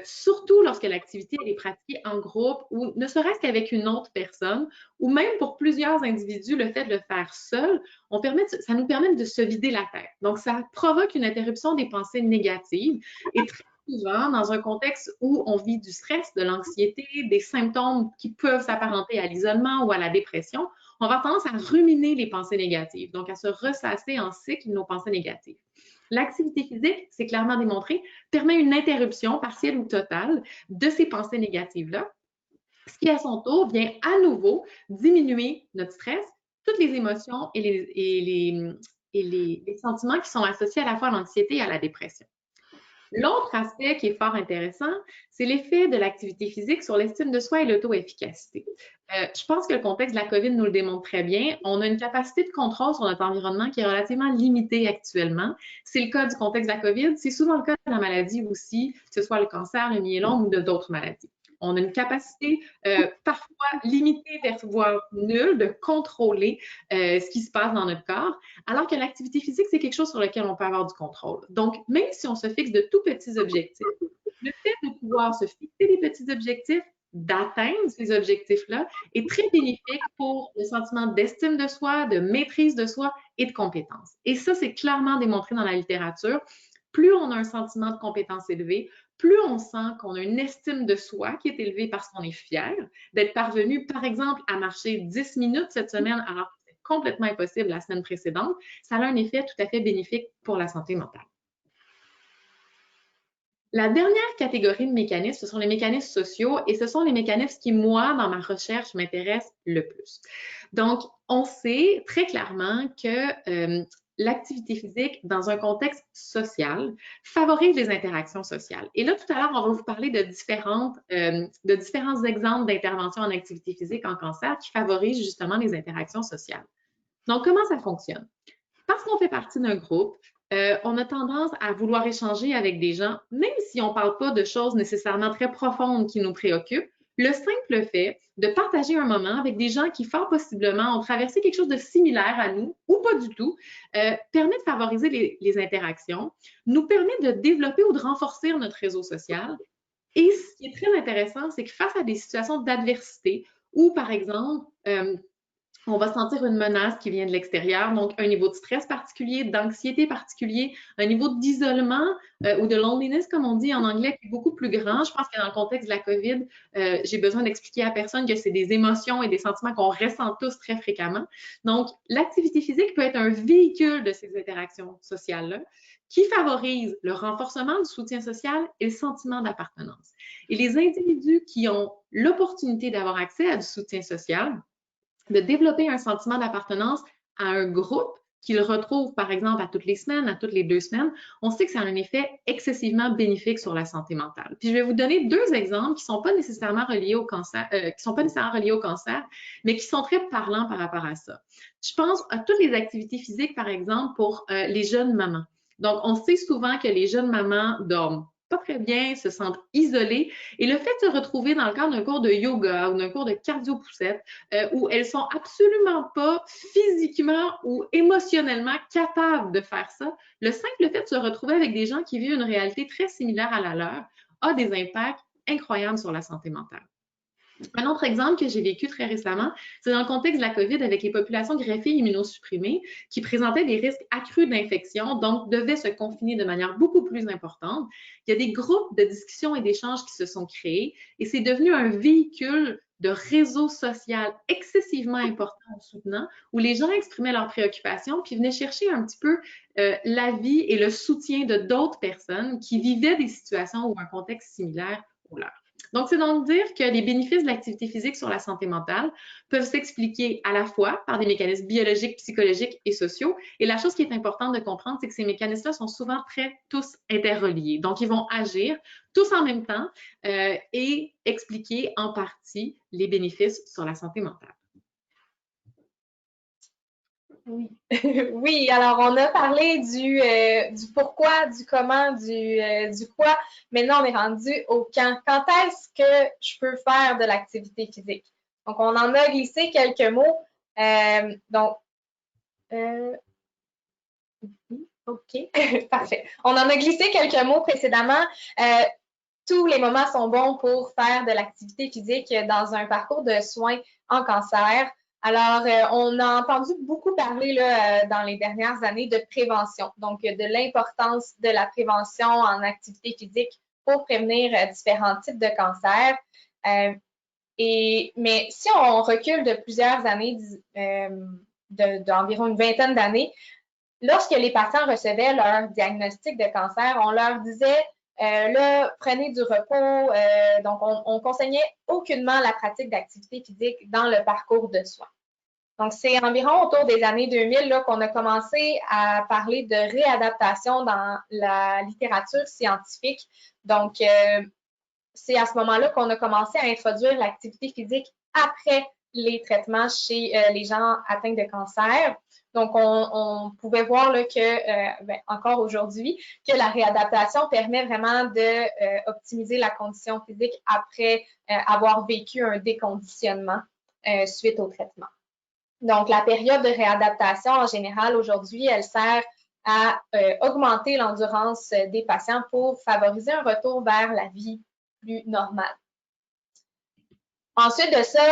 surtout lorsque l'activité est pratiquée en groupe ou ne serait-ce qu'avec une autre personne, ou même pour plusieurs individus, le fait de le faire seul, ça nous permet de se vider la tête. Donc, ça provoque une interruption des pensées négatives et très souvent, dans un contexte où on vit du stress, de l'anxiété, des symptômes qui peuvent s'apparenter à l'isolement ou à la dépression, on va avoir tendance à ruminer les pensées négatives, donc à se ressasser en cycle nos pensées négatives. L'activité physique, c'est clairement démontré, permet une interruption partielle ou totale de ces pensées négatives-là, ce qui à son tour vient à nouveau diminuer notre stress, toutes les émotions et les sentiments qui sont associés à la fois à l'anxiété et à la dépression. L'autre aspect qui est fort intéressant, c'est l'effet de l'activité physique sur l'estime de soi et l'auto-efficacité. Je pense que le contexte de la COVID nous le démontre très bien. On a une capacité de contrôle sur notre environnement qui est relativement limitée actuellement. C'est le cas du contexte de la COVID, c'est souvent le cas de la maladie aussi, que ce soit le cancer, le myélome ou d'autres maladies. On a une capacité parfois limitée, voire nulle, de contrôler ce qui se passe dans notre corps, alors que l'activité physique, c'est quelque chose sur lequel on peut avoir du contrôle. Donc, même si on se fixe de tout petits objectifs, le fait de pouvoir se fixer des petits objectifs, d'atteindre ces objectifs-là, est très bénéfique pour le sentiment d'estime de soi, de maîtrise de soi et de compétence. Et ça, c'est clairement démontré dans la littérature. Plus on a un sentiment de compétence élevé, plus on sent qu'on a une estime de soi qui est élevée parce qu'on est fier d'être parvenu, par exemple, à marcher 10 minutes cette semaine alors que c'est complètement impossible la semaine précédente, ça a un effet tout à fait bénéfique pour la santé mentale. La dernière catégorie de mécanismes, ce sont les mécanismes sociaux et ce sont les mécanismes qui, moi, dans ma recherche, m'intéressent le plus. Donc, on sait très clairement que l'activité physique, dans un contexte social, favorise les interactions sociales. Et là, tout à l'heure, on va vous parler de différents exemples d'interventions en activité physique en cancer qui favorisent justement les interactions sociales. Donc, comment ça fonctionne? Parce qu'on fait partie d'un groupe, on a tendance à vouloir échanger avec des gens, même si on ne parle pas de choses nécessairement très profondes qui nous préoccupent. Le simple fait de partager un moment avec des gens qui, fort possiblement, ont traversé quelque chose de similaire à nous ou pas du tout, permet de favoriser les interactions, nous permet de développer ou de renforcer notre réseau social. Et ce qui est très intéressant, c'est que face à des situations d'adversité ou, par exemple, on va sentir une menace qui vient de l'extérieur, donc un niveau de stress particulier, d'anxiété particulier, un niveau d'isolement ou de loneliness, comme on dit en anglais, qui est beaucoup plus grand. Je pense que dans le contexte de la COVID, j'ai besoin d'expliquer à personne que c'est des émotions et des sentiments qu'on ressent tous très fréquemment. Donc, l'activité physique peut être un véhicule de ces interactions sociales-là qui favorise le renforcement du soutien social et le sentiment d'appartenance. Et les individus qui ont l'opportunité d'avoir accès à du soutien social, de développer un sentiment d'appartenance à un groupe qu'ils retrouvent, par exemple, à toutes les semaines, à toutes les 2 semaines, on sait que ça a un effet excessivement bénéfique sur la santé mentale. Puis je vais vous donner 2 exemples qui ne sont pas nécessairement reliés au cancer, mais qui sont très parlants par rapport à ça. Je pense à toutes les activités physiques, par exemple, pour les jeunes mamans. Donc, on sait souvent que les jeunes mamans dorment pas très bien, se sentent isolées. Et le fait de se retrouver dans le cadre d'un cours de yoga ou d'un cours de cardio-poussette, où elles sont absolument pas physiquement ou émotionnellement capables de faire ça, le simple fait de se retrouver avec des gens qui vivent une réalité très similaire à la leur a des impacts incroyables sur la santé mentale. Un autre exemple que j'ai vécu très récemment, c'est dans le contexte de la COVID avec les populations greffées immunosupprimées qui présentaient des risques accrus d'infection, donc devaient se confiner de manière beaucoup plus importante. Il y a des groupes de discussion et d'échanges qui se sont créés et c'est devenu un véhicule de réseau social excessivement important et soutenant où les gens exprimaient leurs préoccupations puis venaient chercher un petit peu l'avis et le soutien de d'autres personnes qui vivaient des situations ou un contexte similaire au leur. Donc, c'est donc dire que les bénéfices de l'activité physique sur la santé mentale peuvent s'expliquer à la fois par des mécanismes biologiques, psychologiques et sociaux. Et la chose qui est importante de comprendre, c'est que ces mécanismes-là sont souvent tous interreliés. Donc, ils vont agir tous en même temps et expliquer en partie les bénéfices sur la santé mentale. Oui. Oui, alors on a parlé du pourquoi, du comment, du quoi. Maintenant, on est rendu au quand. Quand est-ce que je peux faire de l'activité physique? Donc, on en a glissé quelques mots. OK, parfait. On en a glissé quelques mots précédemment. Tous les moments sont bons pour faire de l'activité physique dans un parcours de soins en cancer. Alors, on a entendu beaucoup parler là, dans les dernières années de prévention, donc de l'importance de la prévention en activité physique pour prévenir différents types de cancers. Mais si on recule de plusieurs années, d'environ une vingtaine d'années, lorsque les patients recevaient leur diagnostic de cancer, on leur disait là, prenez du repos. Donc, on conseillait aucunement la pratique d'activité physique dans le parcours de soins. Donc, c'est environ autour des années 2000 qu'on a commencé à parler de réadaptation dans la littérature scientifique. Donc, c'est à ce moment-là qu'on a commencé à introduire l'activité physique après les traitements chez les gens atteints de cancer. Donc, on pouvait voir là, que, encore aujourd'hui, que la réadaptation permet vraiment de optimiser la condition physique après avoir vécu un déconditionnement suite au traitement. Donc, la période de réadaptation, en général, aujourd'hui, elle sert à augmenter l'endurance des patients pour favoriser un retour vers la vie plus normale. Ensuite de ça,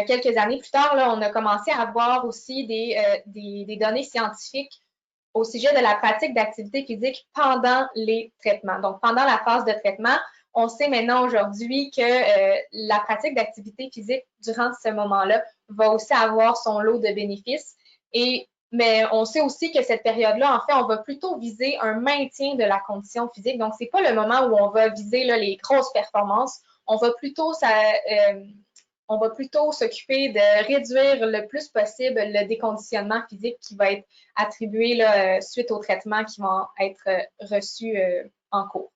quelques années plus tard, là, on a commencé à avoir aussi des données scientifiques au sujet de la pratique d'activité physique pendant les traitements. Donc, pendant la phase de traitement, on sait maintenant aujourd'hui que la pratique d'activité physique durant ce moment-là va aussi avoir son lot de bénéfices. Mais on sait aussi que cette période-là, en fait, on va plutôt viser un maintien de la condition physique. Donc, c'est pas le moment où on va viser là, les grosses performances. On va plutôt s'occuper de réduire le plus possible le déconditionnement physique qui va être attribué là, suite aux traitements qui vont être reçus en cours.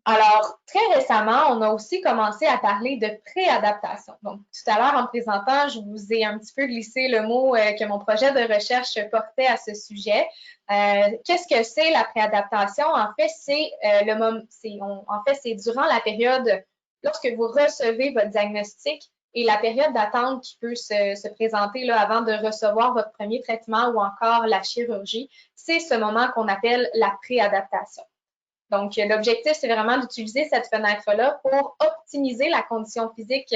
Alors, très récemment, on a aussi commencé à parler de préadaptation. Donc, tout à l'heure, en présentant, je vous ai un petit peu glissé le mot que mon projet de recherche portait à ce sujet. Qu'est-ce que c'est la préadaptation? En fait, c'est durant la période, lorsque vous recevez votre diagnostic et la période d'attente qui peut se présenter là, avant de recevoir votre premier traitement ou encore la chirurgie, c'est ce moment qu'on appelle la préadaptation. Donc, l'objectif, c'est vraiment d'utiliser cette fenêtre-là pour optimiser la condition physique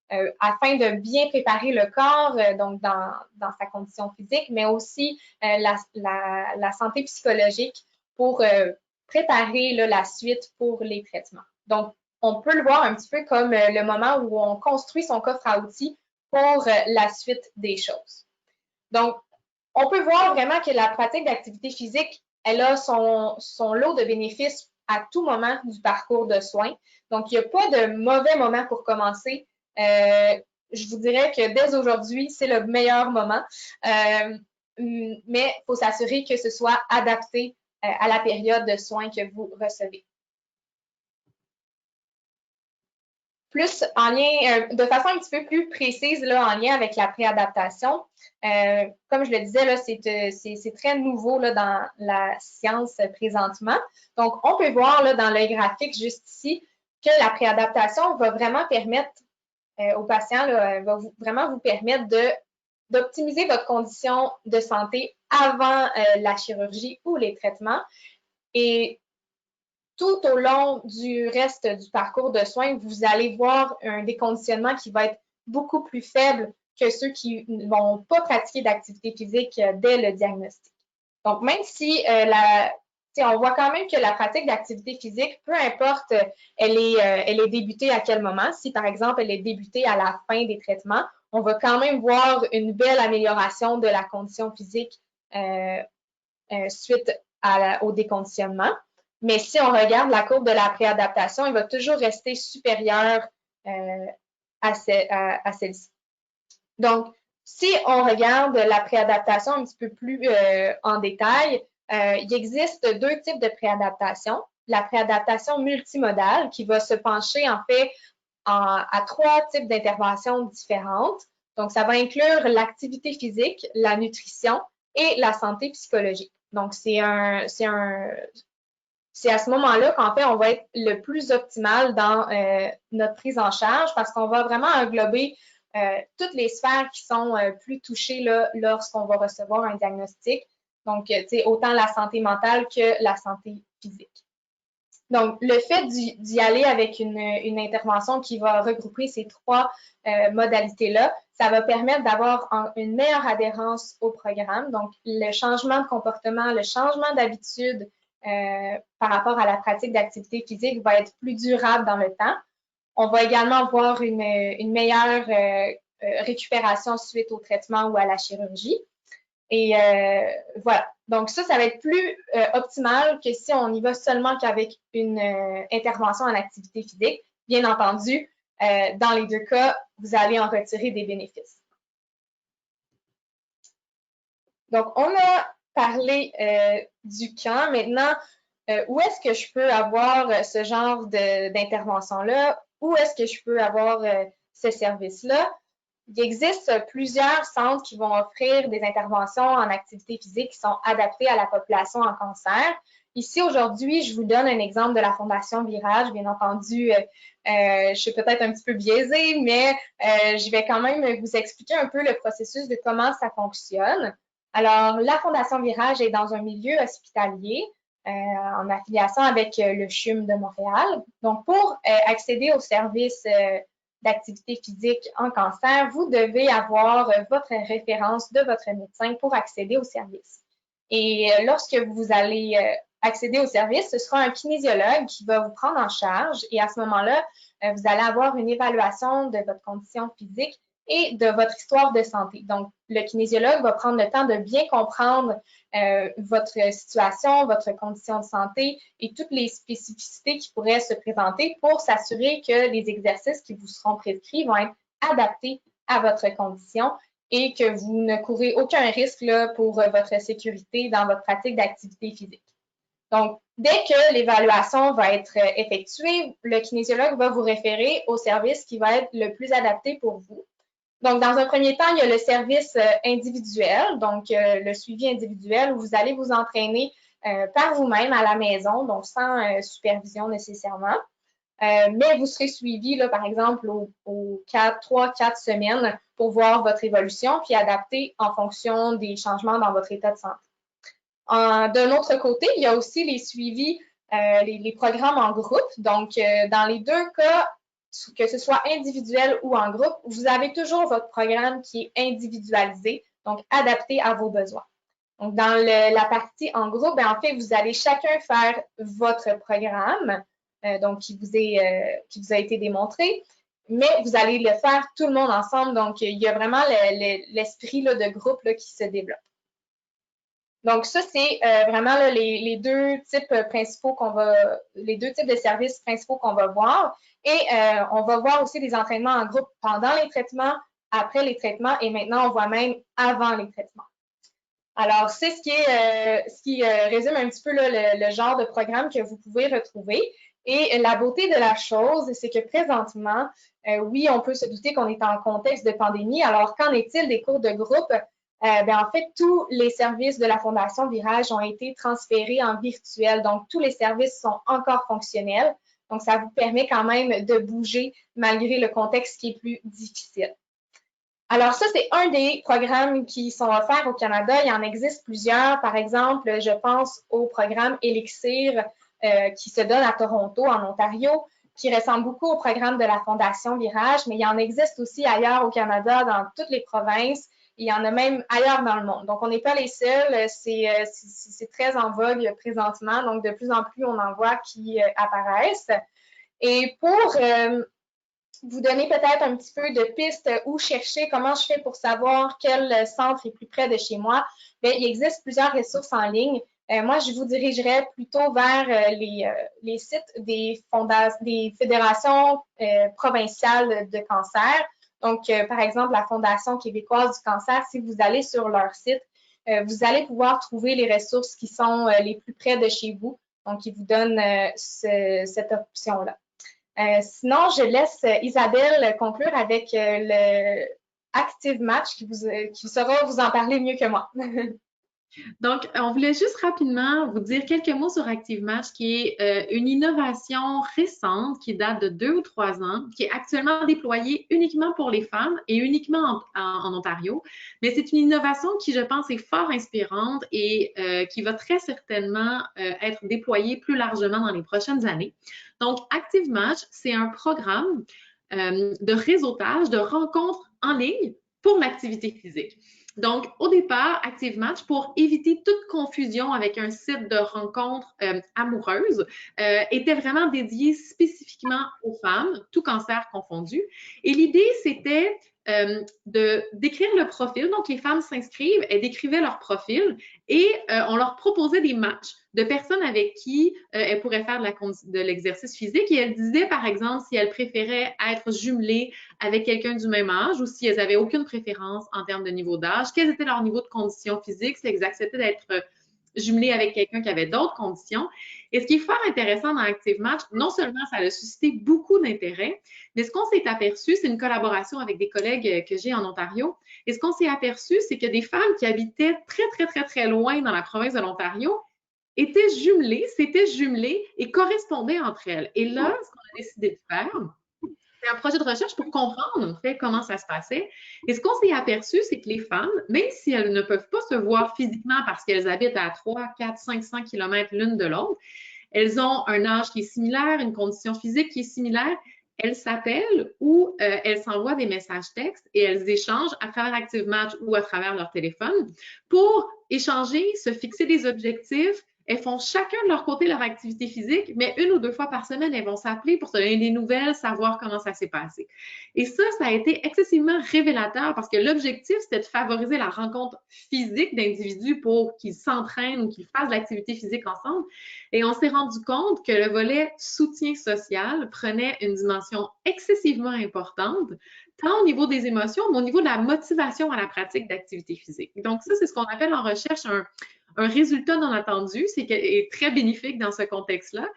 afin de bien préparer le corps donc dans sa condition physique, mais aussi la santé psychologique pour préparer là, la suite pour les traitements. Donc, on peut le voir un petit peu comme le moment où on construit son coffre à outils pour la suite des choses. Donc, on peut voir vraiment que la pratique d'activité physique, elle a son lot de bénéfices à tout moment du parcours de soins. Donc, il n'y a pas de mauvais moment pour commencer. Je vous dirais que dès aujourd'hui, c'est le meilleur moment. Mais il faut s'assurer que ce soit adapté à la période de soins que vous recevez. Plus en lien, de façon un petit peu plus précise, là, en lien avec la préadaptation, comme je le disais, là, c'est très nouveau là, dans la science présentement. Donc, on peut voir là, dans le graphique juste ici que la préadaptation va vraiment permettre aux patients, là, va vraiment vous permettre d'optimiser votre condition de santé avant la chirurgie ou les traitements. Et tout au long du reste du parcours de soins, vous allez voir un déconditionnement qui va être beaucoup plus faible que ceux qui ne vont pas pratiquer d'activité physique dès le diagnostic. Donc, même si on voit quand même que la pratique d'activité physique, peu importe elle est débutée à quel moment, si par exemple elle est débutée à la fin des traitements, on va quand même voir une belle amélioration de la condition physique suite au déconditionnement. Mais si on regarde la courbe de la préadaptation, elle va toujours rester supérieure à celle-ci. Donc, si on regarde la préadaptation un petit peu plus en détail, il existe deux types de préadaptation. La préadaptation multimodale qui va se pencher en fait à trois types d'interventions différentes. Donc, ça va inclure l'activité physique, la nutrition et la santé psychologique. Donc, c'est à ce moment-là qu'en fait, on va être le plus optimal dans notre prise en charge parce qu'on va vraiment englober toutes les sphères qui sont plus touchées là, lorsqu'on va recevoir un diagnostic. Donc, autant la santé mentale que la santé physique. Donc, le fait d'y aller avec une intervention qui va regrouper ces trois modalités-là, ça va permettre d'avoir une meilleure adhérence au programme. Donc, le changement de comportement, le changement d'habitude par rapport à la pratique d'activité physique va être plus durable dans le temps. On va également voir une meilleure récupération suite au traitement ou à la chirurgie. Et voilà. Donc, ça va être plus optimal que si on y va seulement qu'avec une intervention en activité physique. Bien entendu, dans les deux cas, vous allez en retirer des bénéfices. Donc, on a parlé du camp. Maintenant, où est-ce que je peux avoir ce genre d'intervention-là? Où est-ce que je peux avoir ce service-là? Il existe plusieurs centres qui vont offrir des interventions en activité physique qui sont adaptées à la population en cancer. Ici, aujourd'hui, je vous donne un exemple de la Fondation Virage. Bien entendu, je suis peut-être un petit peu biaisée, mais je vais quand même vous expliquer un peu le processus de comment ça fonctionne. Alors, la Fondation Virage est dans un milieu hospitalier en affiliation avec le CHUM de Montréal. Donc, pour accéder aux services d'activité physique en cancer, vous devez avoir votre référence de votre médecin pour accéder au service. Et lorsque vous allez accéder au service, ce sera un kinésiologue qui va vous prendre en charge et à ce moment-là, vous allez avoir une évaluation de votre condition physique et de votre histoire de santé. Donc, le kinésiologue va prendre le temps de bien comprendre votre situation, votre condition de santé et toutes les spécificités qui pourraient se présenter pour s'assurer que les exercices qui vous seront prescrits vont être adaptés à votre condition et que vous ne courez aucun risque là, pour votre sécurité dans votre pratique d'activité physique. Donc, dès que l'évaluation va être effectuée, le kinésiologue va vous référer au service qui va être le plus adapté pour vous. Donc, dans un premier temps, il y a le service individuel, donc le suivi individuel où vous allez vous entraîner par vous-même à la maison, donc sans supervision nécessairement. Mais vous serez suivi, là, par exemple, aux 3-4 semaines pour voir votre évolution puis adapter en fonction des changements dans votre état de santé. D'un autre côté, il y a aussi les suivis, les programmes en groupe. Donc, dans les deux cas, que ce soit individuel ou en groupe, vous avez toujours votre programme qui est individualisé, donc adapté à vos besoins. Donc, dans la partie en groupe, en fait, vous allez chacun faire votre programme, donc qui vous a été démontré, mais vous allez le faire tout le monde ensemble. Donc, il y a vraiment l'esprit de groupe là, qui se développe. Donc, ça, c'est vraiment là, les deux types principaux les deux types de services principaux qu'on va voir. Et on va voir aussi des entraînements en groupe pendant les traitements, après les traitements et maintenant, on voit même avant les traitements. Alors, c'est ce qui résume un petit peu là, le genre de programme que vous pouvez retrouver. Et la beauté de la chose, c'est que présentement, oui, on peut se douter qu'on est en contexte de pandémie. Alors, qu'en est-il des cours de groupe? En fait, tous les services de la Fondation Virage ont été transférés en virtuel. Donc, tous les services sont encore fonctionnels. Donc, ça vous permet quand même de bouger malgré le contexte qui est plus difficile. Alors, ça, c'est un des programmes qui sont offerts au Canada. Il y en existe plusieurs. Par exemple, je pense au programme Elixir qui se donne à Toronto, en Ontario, qui ressemble beaucoup au programme de la Fondation Virage, mais il y en existe aussi ailleurs au Canada, dans toutes les provinces. Il y en a même ailleurs dans le monde. Donc, on n'est pas les seuls. C'est très en vogue présentement. Donc, de plus en plus, on en voit qui apparaissent. Et pour vous donner peut-être un petit peu de pistes où chercher, comment je fais pour savoir quel centre est plus près de chez moi, bien, il existe plusieurs ressources en ligne. Moi, je vous dirigerais plutôt vers les sites des fédérations provinciales de cancer. Donc, par exemple, la Fondation québécoise du cancer, si vous allez sur leur site, vous allez pouvoir trouver les ressources qui sont les plus près de chez vous. Donc, ils vous donnent cette option-là. Sinon, je laisse Isabelle conclure avec le Active Match qui saura vous en parler mieux que moi. Donc, on voulait juste rapidement vous dire quelques mots sur Active Match, qui est une innovation récente qui date de 2 ou 3 ans, qui est actuellement déployée uniquement pour les femmes et uniquement en Ontario. Mais c'est une innovation qui, je pense, est fort inspirante et qui va très certainement être déployée plus largement dans les prochaines années. Donc, Active Match, c'est un programme de réseautage, de rencontres en ligne pour l'activité physique. Donc, au départ, Active Match, pour éviter toute confusion avec un site de rencontres amoureuses, était vraiment dédié spécifiquement aux femmes, tout cancer confondu. Et l'idée, c'était d'écrire le profil. Donc, les femmes s'inscrivent, elles décrivaient leur profil et on leur proposait des matchs de personnes avec qui elles pourraient faire de l'exercice physique. Et elles disaient, par exemple, si elles préféraient être jumelées avec quelqu'un du même âge ou si elles n'avaient aucune préférence en termes de niveau d'âge, quels étaient leurs niveaux de condition physique, si elles acceptaient d'être jumelées avec quelqu'un qui avait d'autres conditions. Et ce qui est fort intéressant dans Active Match, non seulement ça a suscité beaucoup d'intérêt, mais ce qu'on s'est aperçu, c'est une collaboration avec des collègues que j'ai en Ontario, et ce qu'on s'est aperçu, c'est que des femmes qui habitaient très loin dans la province de l'Ontario étaient jumelées, s'étaient jumelées et correspondaient entre elles. Et là, ce qu'on a décidé de faire, c'est un projet de recherche pour comprendre, en fait, comment ça se passait. Et ce qu'on s'est aperçu, c'est que les femmes, même si elles ne peuvent pas se voir physiquement parce qu'elles habitent à 3, 4, 500 km l'une de l'autre, elles ont un âge qui est similaire, une condition physique qui est similaire, elles s'appellent ou elles s'envoient des messages textes et elles échangent à travers Active Match ou à travers leur téléphone pour échanger, se fixer des objectifs. Elles font chacun de leur côté leur activité physique, mais 1 ou 2 fois par semaine, elles vont s'appeler pour se donner des nouvelles, savoir comment ça s'est passé. Et ça a été excessivement révélateur parce que l'objectif, c'était de favoriser la rencontre physique d'individus pour qu'ils s'entraînent ou qu'ils fassent de l'activité physique ensemble. Et on s'est rendu compte que le volet soutien social prenait une dimension excessivement importante, tant au niveau des émotions, mais au niveau de la motivation à la pratique d'activité physique. Donc ça, c'est ce qu'on appelle en recherche un résultat non attendu, c'est est très bénéfique dans ce contexte-là.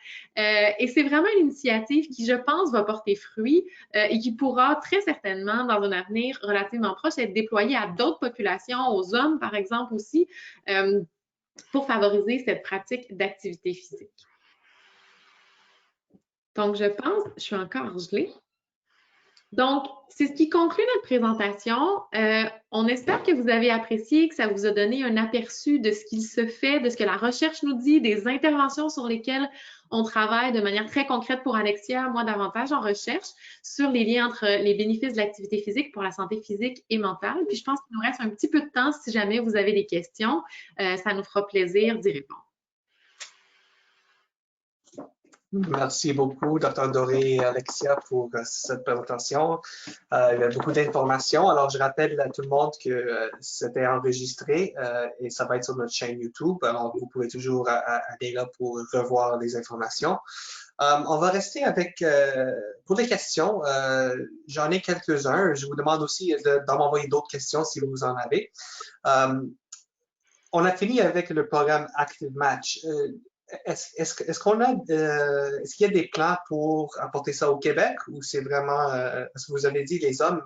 Et c'est vraiment une initiative qui, je pense, va porter fruit et qui pourra très certainement, dans un avenir relativement proche, être déployée à d'autres populations, aux hommes, par exemple, aussi, pour favoriser cette pratique d'activité physique. Donc, je pense, je suis encore gelée. Donc, c'est ce qui conclut notre présentation. On espère que vous avez apprécié, que ça vous a donné un aperçu de ce qu'il se fait, de ce que la recherche nous dit, des interventions sur lesquelles on travaille de manière très concrète pour Alexia, moi davantage en recherche, sur les liens entre les bénéfices de l'activité physique pour la santé physique et mentale. Puis je pense qu'il nous reste un petit peu de temps si jamais vous avez des questions. Ça nous fera plaisir d'y répondre. Merci beaucoup, Dr. Doré et Alexia, pour cette présentation. Il y a beaucoup d'informations. Alors, je rappelle à tout le monde que c'était enregistré et ça va être sur notre chaîne YouTube. Alors, vous pouvez toujours aller là pour revoir les informations. On va rester avec, pour les questions, j'en ai quelques-uns. Je vous demande aussi d'en m'envoyer d'autres questions si vous en avez. On a fini avec le programme Active Match. Est-ce qu'il y a des plans pour apporter ça au Québec ou c'est vraiment, parce que vous avez dit les hommes,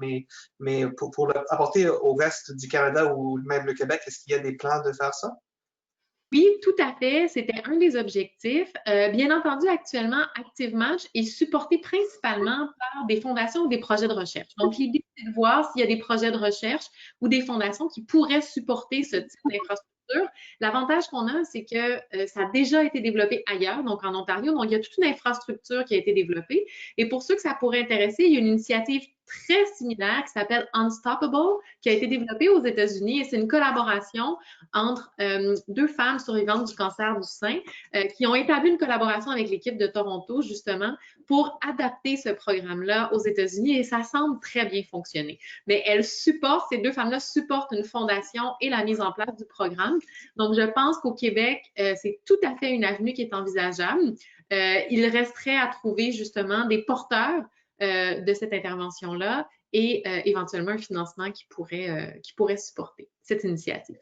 mais pour apporter au reste du Canada ou même le Québec, est-ce qu'il y a des plans de faire ça? Oui, tout à fait. C'était un des objectifs. Bien entendu, actuellement, Active Match est supporté principalement par des fondations ou des projets de recherche. Donc, l'idée, c'est de voir s'il y a des projets de recherche ou des fondations qui pourraient supporter ce type d'infrastructure. L'avantage qu'on a, c'est que ça a déjà été développé ailleurs, donc en Ontario. Donc, il y a toute une infrastructure qui a été développée. Et pour ceux que ça pourrait intéresser, il y a une initiative très similaire qui s'appelle Unstoppable, qui a été développée aux États-Unis et c'est une collaboration entre 2 femmes survivantes du cancer du sein qui ont établi une collaboration avec l'équipe de Toronto, justement, pour adapter ce programme-là aux États-Unis et ça semble très bien fonctionner. Mais ces 2 femmes-là supportent une fondation et la mise en place du programme. Donc, je pense qu'au Québec, c'est tout à fait une avenue qui est envisageable. Il resterait à trouver, justement, des porteurs de cette intervention-là et éventuellement un financement qui pourrait supporter cette initiative.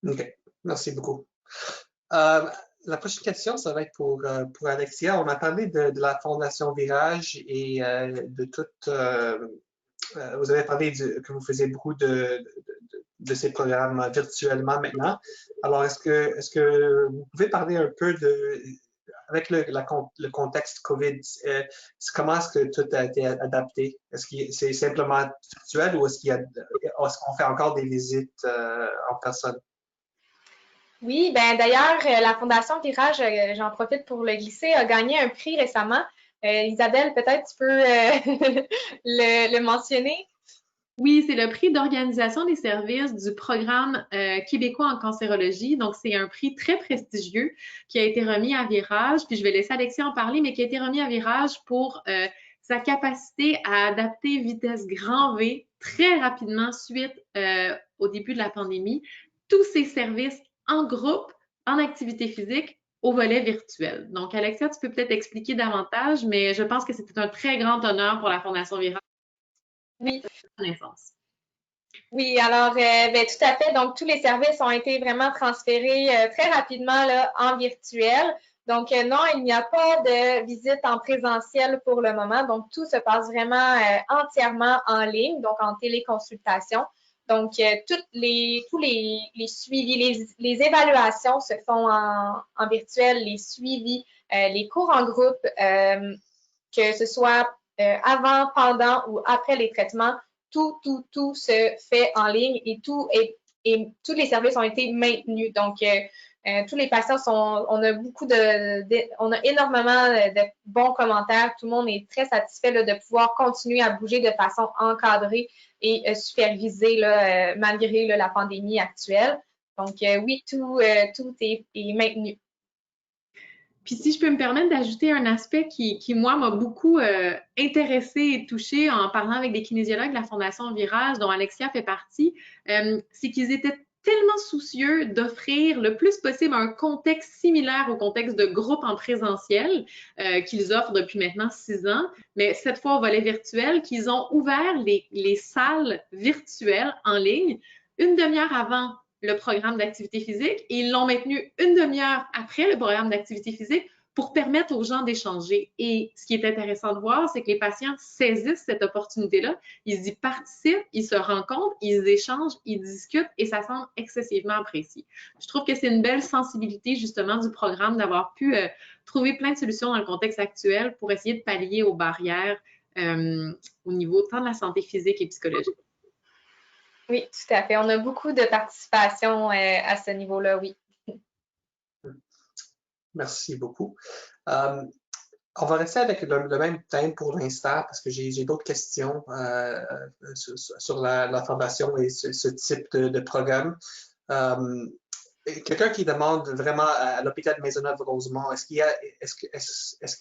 OK. Merci beaucoup. La prochaine question, ça va être pour Alexia. On a parlé de la Fondation Virage et de toute... vous avez parlé que vous faisiez beaucoup de ces programmes virtuellement maintenant. Alors, est-ce que vous pouvez parler un peu avec le contexte COVID, comment est-ce que tout a été adapté? Est-ce que c'est simplement virtuel ou est-ce qu'on fait encore des visites en personne? Oui, ben d'ailleurs, la Fondation Virage, j'en profite pour le glisser, a gagné un prix récemment. Isabelle, peut-être tu peux le mentionner? Oui, c'est le prix d'organisation des services du programme québécois en cancérologie. Donc, c'est un prix très prestigieux qui a été remis à Virage. Puis, je vais laisser Alexia en parler, mais qui a été remis à Virage pour sa capacité à adapter vitesse grand V très rapidement suite au début de la pandémie, tous ses services en groupe, en activité physique, au volet virtuel. Donc, Alexia, tu peux peut-être expliquer davantage, mais je pense que c'était un très grand honneur pour la Fondation Virage. Oui. Connaissance. Oui, alors tout à fait. Donc, tous les services ont été vraiment transférés très rapidement là, en virtuel. Donc, non, il n'y a pas de visite en présentiel pour le moment. Donc, tout se passe vraiment entièrement en ligne, donc en téléconsultation. Donc, tous les suivis, les évaluations se font en virtuel, les suivis, les cours en groupe, que ce soit avant, pendant ou après les traitements, tout se fait en ligne et tous les services ont été maintenus. Donc, tous les patients on a on a énormément de bons commentaires. Tout le monde est très satisfait là, de pouvoir continuer à bouger de façon encadrée et supervisée là, malgré là, la pandémie actuelle. Donc, oui, tout est maintenu. Puis si je peux me permettre d'ajouter un aspect qui moi, m'a beaucoup intéressée et touchée en parlant avec des kinésiologues de la Fondation Virage, dont Alexia fait partie, c'est qu'ils étaient tellement soucieux d'offrir le plus possible un contexte similaire au contexte de groupe en présentiel qu'ils offrent depuis maintenant 6 ans, mais cette fois au volet virtuel, qu'ils ont ouvert les salles virtuelles en ligne une demi-heure avant le programme d'activité physique et ils l'ont maintenu une demi-heure après le programme d'activité physique pour permettre aux gens d'échanger. Et ce qui est intéressant de voir, c'est que les patients saisissent cette opportunité-là, ils y participent, ils se rencontrent, ils échangent, ils discutent et ça semble excessivement apprécié. Je trouve que c'est une belle sensibilité justement du programme d'avoir pu trouver plein de solutions dans le contexte actuel pour essayer de pallier aux barrières au niveau tant de la santé physique et psychologique. Oui, tout à fait. On a beaucoup de participation à ce niveau-là, oui. Merci beaucoup. On va rester avec le même thème pour l'instant parce que j'ai d'autres questions sur la formation et ce type de programme. Quelqu'un qui demande vraiment à l'hôpital Maisonneuve-Rosemont, est-ce qu'il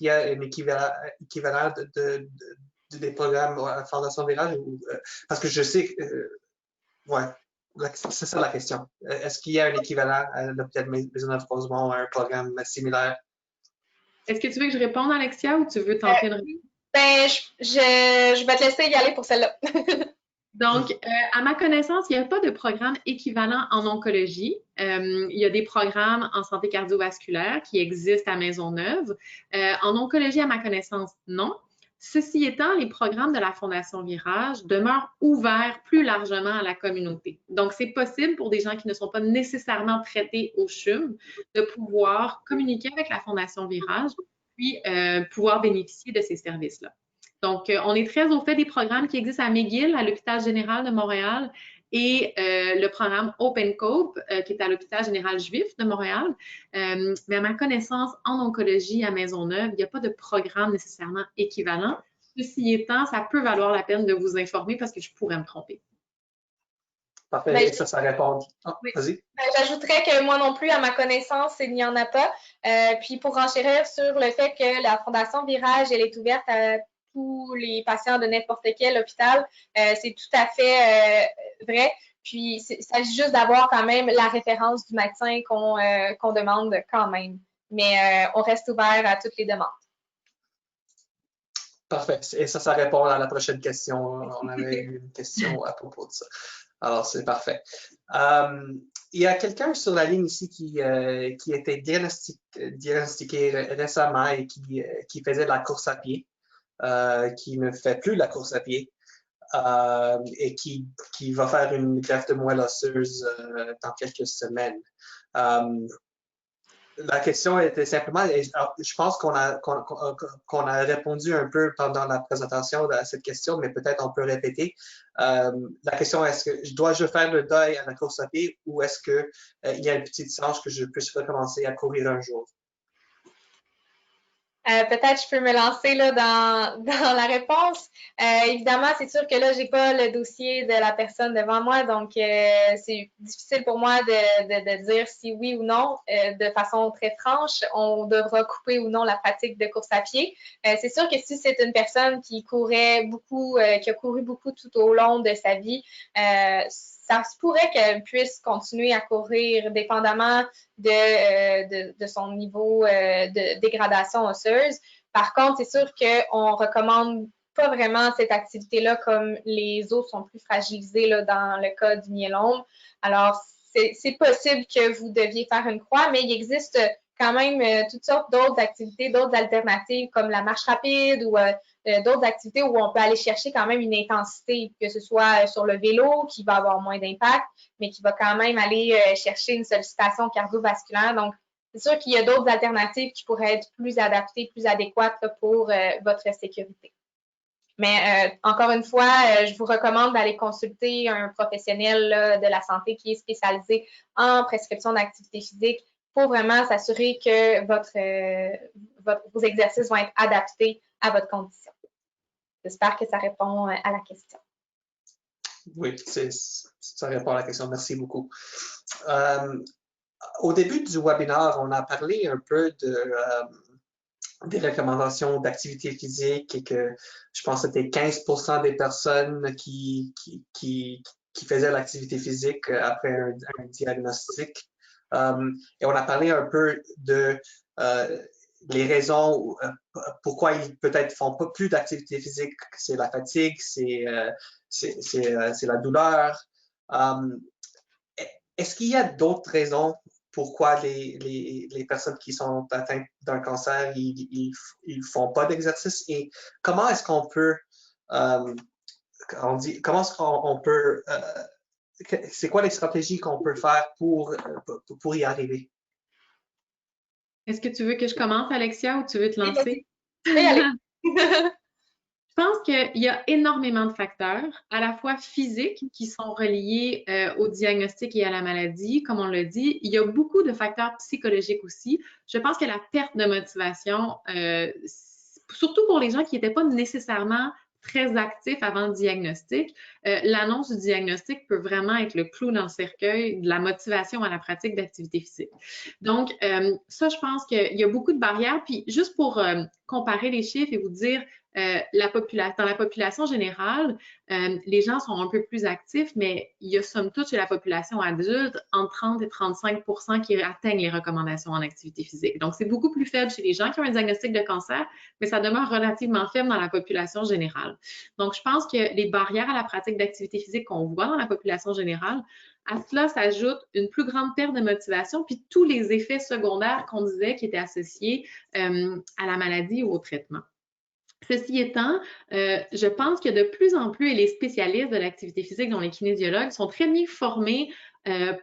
y a un équivalent des programmes à la Fondation Virage? Parce que je sais que, ouais, c'est ça la question. Est-ce qu'il y a un équivalent à l'hôpital Maisonneuve-Rosemont, un programme similaire? Est-ce que tu veux que je réponde, Alexia, ou tu veux tenter de répondre? Ben, je vais te laisser y aller pour celle-là. Donc, à ma connaissance, il n'y a pas de programme équivalent en oncologie. Il y a des programmes en santé cardiovasculaire qui existent à Maisonneuve. En oncologie, à ma connaissance, non. Ceci étant, les programmes de la Fondation Virage demeurent ouverts plus largement à la communauté. Donc, c'est possible pour des gens qui ne sont pas nécessairement traités au CHUM de pouvoir communiquer avec la Fondation Virage puis pouvoir bénéficier de ces services-là. Donc, on est très au fait des programmes qui existent à McGill, à l'Hôpital général de Montréal, et le programme Open Cope, qui est à l'Hôpital général juif de Montréal. Mais à ma connaissance, en oncologie à Maisonneuve, il n'y a pas de programme nécessairement équivalent. Ceci étant, ça peut valoir la peine de vous informer parce que je pourrais me tromper. Parfait, mais ça répond. Oh, oui. Vas-y. J'ajouterais que moi non plus, à ma connaissance, il n'y en a pas. Puis pour renchérir sur le fait que la Fondation Virage, elle est ouverte à tous les patients de n'importe quel hôpital, c'est tout à fait vrai. Puis il s'agit juste d'avoir quand même la référence du médecin qu'on demande quand même. Mais on reste ouvert à toutes les demandes. Parfait. Et ça répond à la prochaine question. On avait eu une question à propos de ça. Alors, c'est parfait. Il y a quelqu'un sur la ligne ici qui a été diagnostiqué récemment et qui faisait de la course à pied, qui ne fait plus la course à pied et qui va faire une greffe de moelle osseuse dans quelques semaines. La question était simplement, je pense qu'on a répondu un peu pendant la présentation à cette question, mais peut-être on peut répéter. La question est-ce que dois-je faire le deuil à la course à pied ou est-ce qu'il y a une petite chance que je puisse recommencer à courir un jour? Peut-être je peux me lancer là, dans la réponse. Évidemment, c'est sûr que là, j'ai pas le dossier de la personne devant moi, donc c'est difficile pour moi de dire si oui ou non. De façon très franche, on devra couper ou non la pratique de course à pied. C'est sûr que si c'est une personne qui courait beaucoup, qui a couru beaucoup tout au long de sa vie, ça se pourrait qu'elle puisse continuer à courir dépendamment de son niveau de dégradation osseuse. Par contre, c'est sûr qu'on recommande pas vraiment cette activité-là comme les os sont plus fragilisés là, dans le cas du myélome. Alors, c'est possible que vous deviez faire une croix, mais il existe quand même toutes sortes d'autres activités, d'autres alternatives comme la marche rapide ou d'autres activités où on peut aller chercher quand même une intensité, que ce soit sur le vélo qui va avoir moins d'impact, mais qui va quand même aller chercher une sollicitation cardiovasculaire. Donc, c'est sûr qu'il y a d'autres alternatives qui pourraient être plus adaptées, plus adéquates là, pour votre sécurité. Mais encore une fois, je vous recommande d'aller consulter un professionnel là, de la santé qui est spécialisé en prescription d'activité physique pour vraiment s'assurer que vos exercices vont être adaptés à votre condition. J'espère que ça répond à la question. Oui, ça répond à la question. Merci beaucoup. Au début du webinaire, on a parlé un peu des recommandations d'activité physique et que je pense que c'était 15% des personnes qui faisaient l'activité physique après un diagnostic. Et on a parlé un peu de les raisons pourquoi ils peut-être font pas plus d'activité physique. C'est la fatigue, c'est la douleur. Est-ce qu'il y a d'autres raisons pourquoi les personnes qui sont atteintes d'un cancer, ils font pas d'exercice et comment est-ce qu'on peut, c'est quoi les stratégies qu'on peut faire pour y arriver? Est-ce que tu veux que je commence, Alexia, ou tu veux te lancer? Oui, allez. Je pense qu'il y a énormément de facteurs, à la fois physiques qui sont reliés au diagnostic et à la maladie, comme on l'a dit. Il y a beaucoup de facteurs psychologiques aussi. Je pense que la perte de motivation, surtout pour les gens qui n'étaient pas nécessairement très actifs avant le diagnostic, l'annonce du diagnostic peut vraiment être le clou dans le cercueil de la motivation à la pratique d'activité physique. Donc, ça, je pense qu'il y a beaucoup de barrières. Puis, juste pour comparer les chiffres et vous dire, dans la population générale, les gens sont un peu plus actifs, mais il y a somme toute chez la population adulte entre 30 et 35% qui atteignent les recommandations en activité physique. Donc, c'est beaucoup plus faible chez les gens qui ont un diagnostic de cancer, mais ça demeure relativement faible dans la population générale. Donc, je pense que les barrières à la pratique d'activité physique qu'on voit dans la population générale, à cela s'ajoute une plus grande perte de motivation, puis tous les effets secondaires qu'on disait qui étaient associés à la maladie ou au traitement. Ceci étant, je pense que de plus en plus, les spécialistes de l'activité physique, dont les kinésiologues, sont très bien formés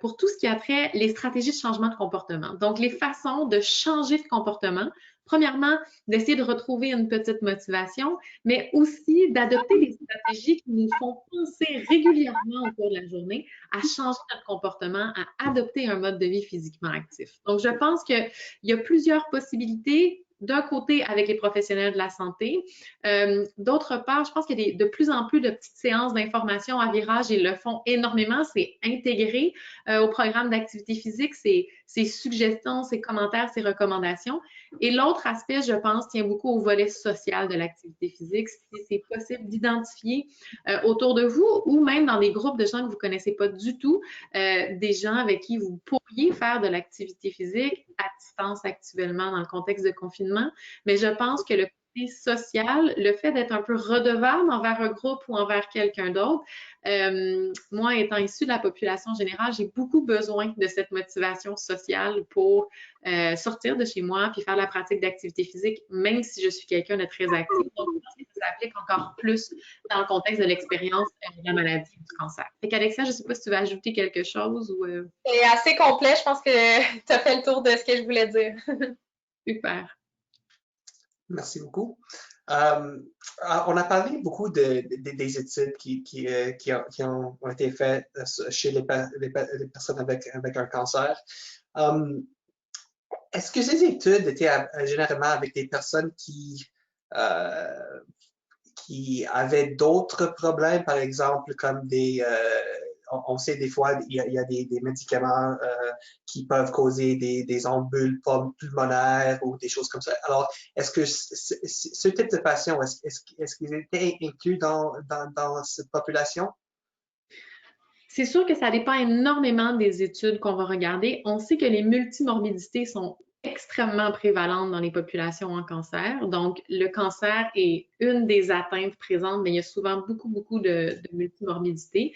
pour tout ce qui a trait les stratégies de changement de comportement. Donc, les façons de changer de comportement. Premièrement, d'essayer de retrouver une petite motivation, mais aussi d'adopter des stratégies qui nous font penser régulièrement au cours de la journée à changer notre comportement, à adopter un mode de vie physiquement actif. Donc, je pense qu'il y a plusieurs possibilités. D'un côté, avec les professionnels de la santé. D'autre part, je pense qu'il y a de plus en plus de petites séances d'information à virage. Ils le font énormément. C'est intégré au programme d'activité physique, ses suggestions, ses commentaires, ses recommandations. Et l'autre aspect, je pense, tient beaucoup au volet social de l'activité physique. Si c'est possible d'identifier autour de vous ou même dans des groupes de gens que vous ne connaissez pas du tout, des gens avec qui vous pourriez faire de l'activité physique à distance actuellement dans le contexte de confinement. Mais je pense que le côté social, le fait d'être un peu redevable envers un groupe ou envers quelqu'un d'autre, moi, étant issue de la population générale, j'ai beaucoup besoin de cette motivation sociale pour sortir de chez moi puis faire la pratique d'activité physique, même si je suis quelqu'un de très actif. Donc, je pense que ça s'applique encore plus dans le contexte de l'expérience de la maladie ou du cancer. Fait qu'Alexia, je ne sais pas si tu veux ajouter quelque chose ou... C'est assez complet. Je pense que tu as fait le tour de ce que je voulais dire. Super. Merci beaucoup. On a parlé beaucoup des études qui ont été faites chez les personnes avec un cancer. est-ce que ces études étaient généralement avec des personnes qui avaient d'autres problèmes, par exemple, comme on sait des fois, il y a des médicaments qui peuvent causer des embules pulmonaires ou des choses comme ça. Alors, est-ce que ce type de patients, est-ce qu'ils étaient inclus dans cette population? C'est sûr que ça dépend énormément des études qu'on va regarder. On sait que les multimorbidités sont extrêmement prévalentes dans les populations en cancer. Donc, le cancer est une des atteintes présentes, mais il y a souvent beaucoup de multimorbidités.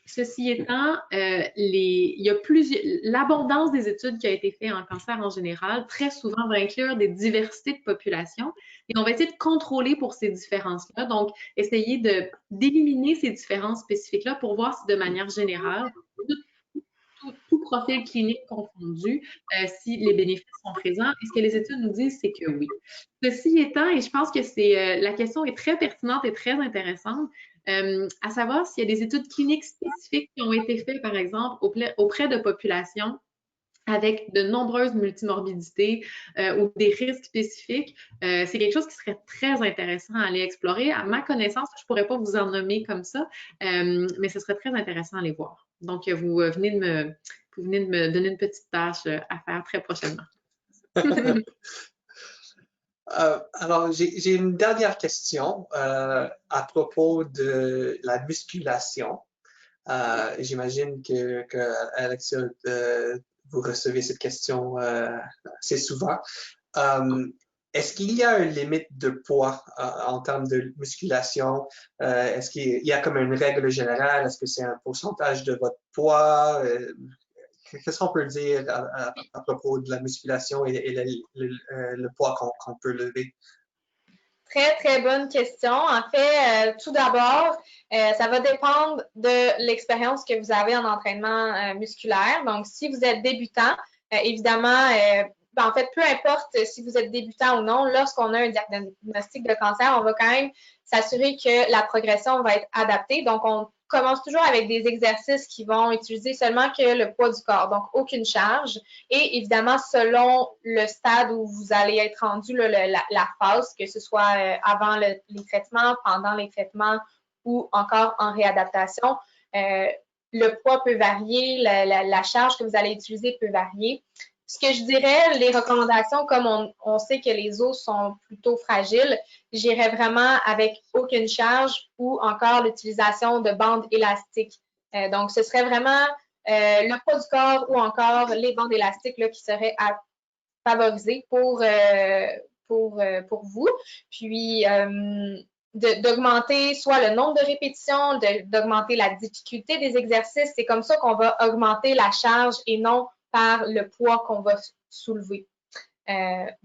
Ceci étant, il y a l'abondance des études qui a été faite en cancer en général, très souvent va inclure des diversités de populations et on va essayer de contrôler pour ces différences-là. Donc, essayer d'éliminer ces différences spécifiques-là pour voir si de manière générale, tout profil clinique confondu, si les bénéfices sont présents. Et ce que les études nous disent, c'est que oui. Ceci étant, et je pense que la question est très pertinente et très intéressante, à savoir s'il y a des études cliniques spécifiques qui ont été faites, par exemple, auprès de populations avec de nombreuses multimorbidités ou des risques spécifiques, c'est quelque chose qui serait très intéressant à aller explorer. À ma connaissance, je ne pourrais pas vous en nommer comme ça, mais ce serait très intéressant à aller voir. Donc, vous venez de me donner une petite tâche à faire très prochainement. Alors, j'ai une dernière question à propos de la musculation. J'imagine que Alexia, vous recevez cette question assez souvent. Est-ce qu'il y a une limite de poids en termes de musculation? Est-ce qu'il y a comme une règle générale? Est-ce que c'est un pourcentage de votre poids? Qu'est-ce qu'on peut dire à propos de la musculation et le poids qu'on peut lever? Très, très bonne question. En fait, tout d'abord, ça va dépendre de l'expérience que vous avez en entraînement musculaire. Donc, si vous êtes débutant, évidemment, en fait, peu importe si vous êtes débutant ou non, lorsqu'on a un diagnostic de cancer, on va quand même s'assurer que la progression va être adaptée. Donc, on commence toujours avec des exercices qui vont utiliser seulement que le poids du corps, donc aucune charge. Et évidemment, selon le stade où vous allez être rendu, la phase, que ce soit avant les traitements, pendant les traitements ou encore en réadaptation, le poids peut varier, la charge que vous allez utiliser peut varier. Ce que je dirais, les recommandations, comme on sait que les os sont plutôt fragiles, j'irais vraiment avec aucune charge ou encore l'utilisation de bandes élastiques. Donc, ce serait vraiment le poids du corps ou encore les bandes élastiques là, qui seraient à favoriser pour vous. Puis, d'augmenter soit le nombre de répétitions, d'augmenter la difficulté des exercices. C'est comme ça qu'on va augmenter la charge et non par le poids qu'on va soulever.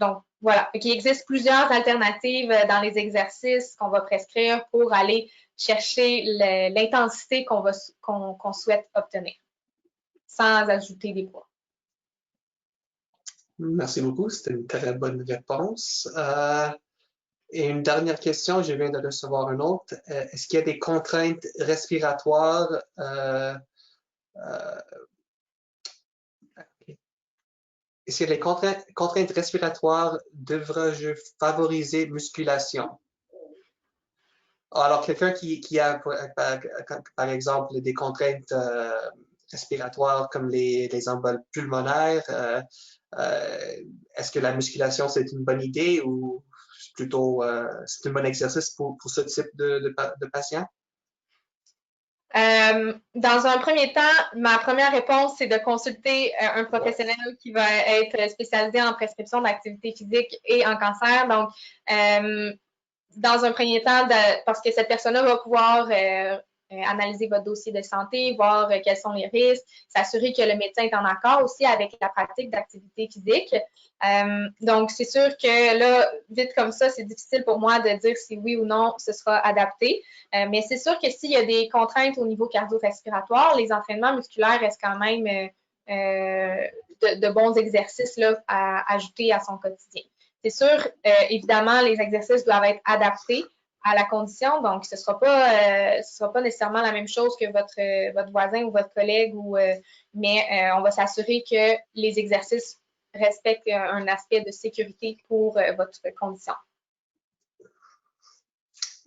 Donc, voilà. Il existe plusieurs alternatives dans les exercices qu'on va prescrire pour aller chercher l'intensité qu'on souhaite obtenir sans ajouter des poids. Merci beaucoup, c'était une très bonne réponse. Et une dernière question, je viens de recevoir une autre. Est-ce qu'il y a des contraintes respiratoires Est-ce que les contraintes respiratoires devraient-je favoriser musculation? Alors, quelqu'un qui a, par exemple, des contraintes respiratoires comme les emboles pulmonaires, est-ce que la musculation, c'est une bonne idée ou plutôt c'est un bon exercice pour ce type de patient? Dans un premier temps, ma première réponse, c'est de consulter un professionnel qui va être spécialisé en prescription d'activité physique et en cancer. Donc, dans un premier temps, parce que cette personne-là va pouvoir analyser votre dossier de santé, voir quels sont les risques, s'assurer que le médecin est en accord aussi avec la pratique d'activité physique. Donc, c'est sûr que là, vite comme ça, c'est difficile pour moi de dire si oui ou non ce sera adapté. Mais c'est sûr que s'il y a des contraintes au niveau cardio-respiratoire, les entraînements musculaires restent quand même de bons exercices là, à ajouter à son quotidien. C'est sûr, évidemment, les exercices doivent être adaptés à la condition, donc ce ne sera pas nécessairement la même chose que votre voisin ou votre collègue, mais on va s'assurer que les exercices respecte un aspect de sécurité pour votre condition.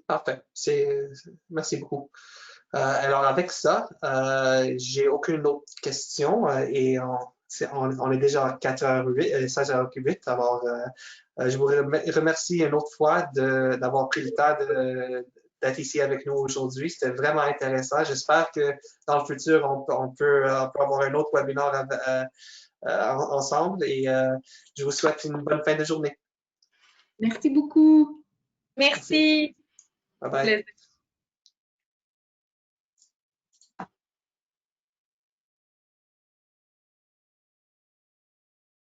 Parfait. Merci beaucoup. Alors, avec ça, j'ai aucune autre question et on est déjà à 4h08, 16h08. Alors, je vous remercie une autre fois d'avoir pris le temps d'être ici avec nous aujourd'hui. C'était vraiment intéressant. J'espère que dans le futur, on peut avoir un autre webinaire ensemble et je vous souhaite une bonne fin de journée. Merci beaucoup. Merci. Bye bye.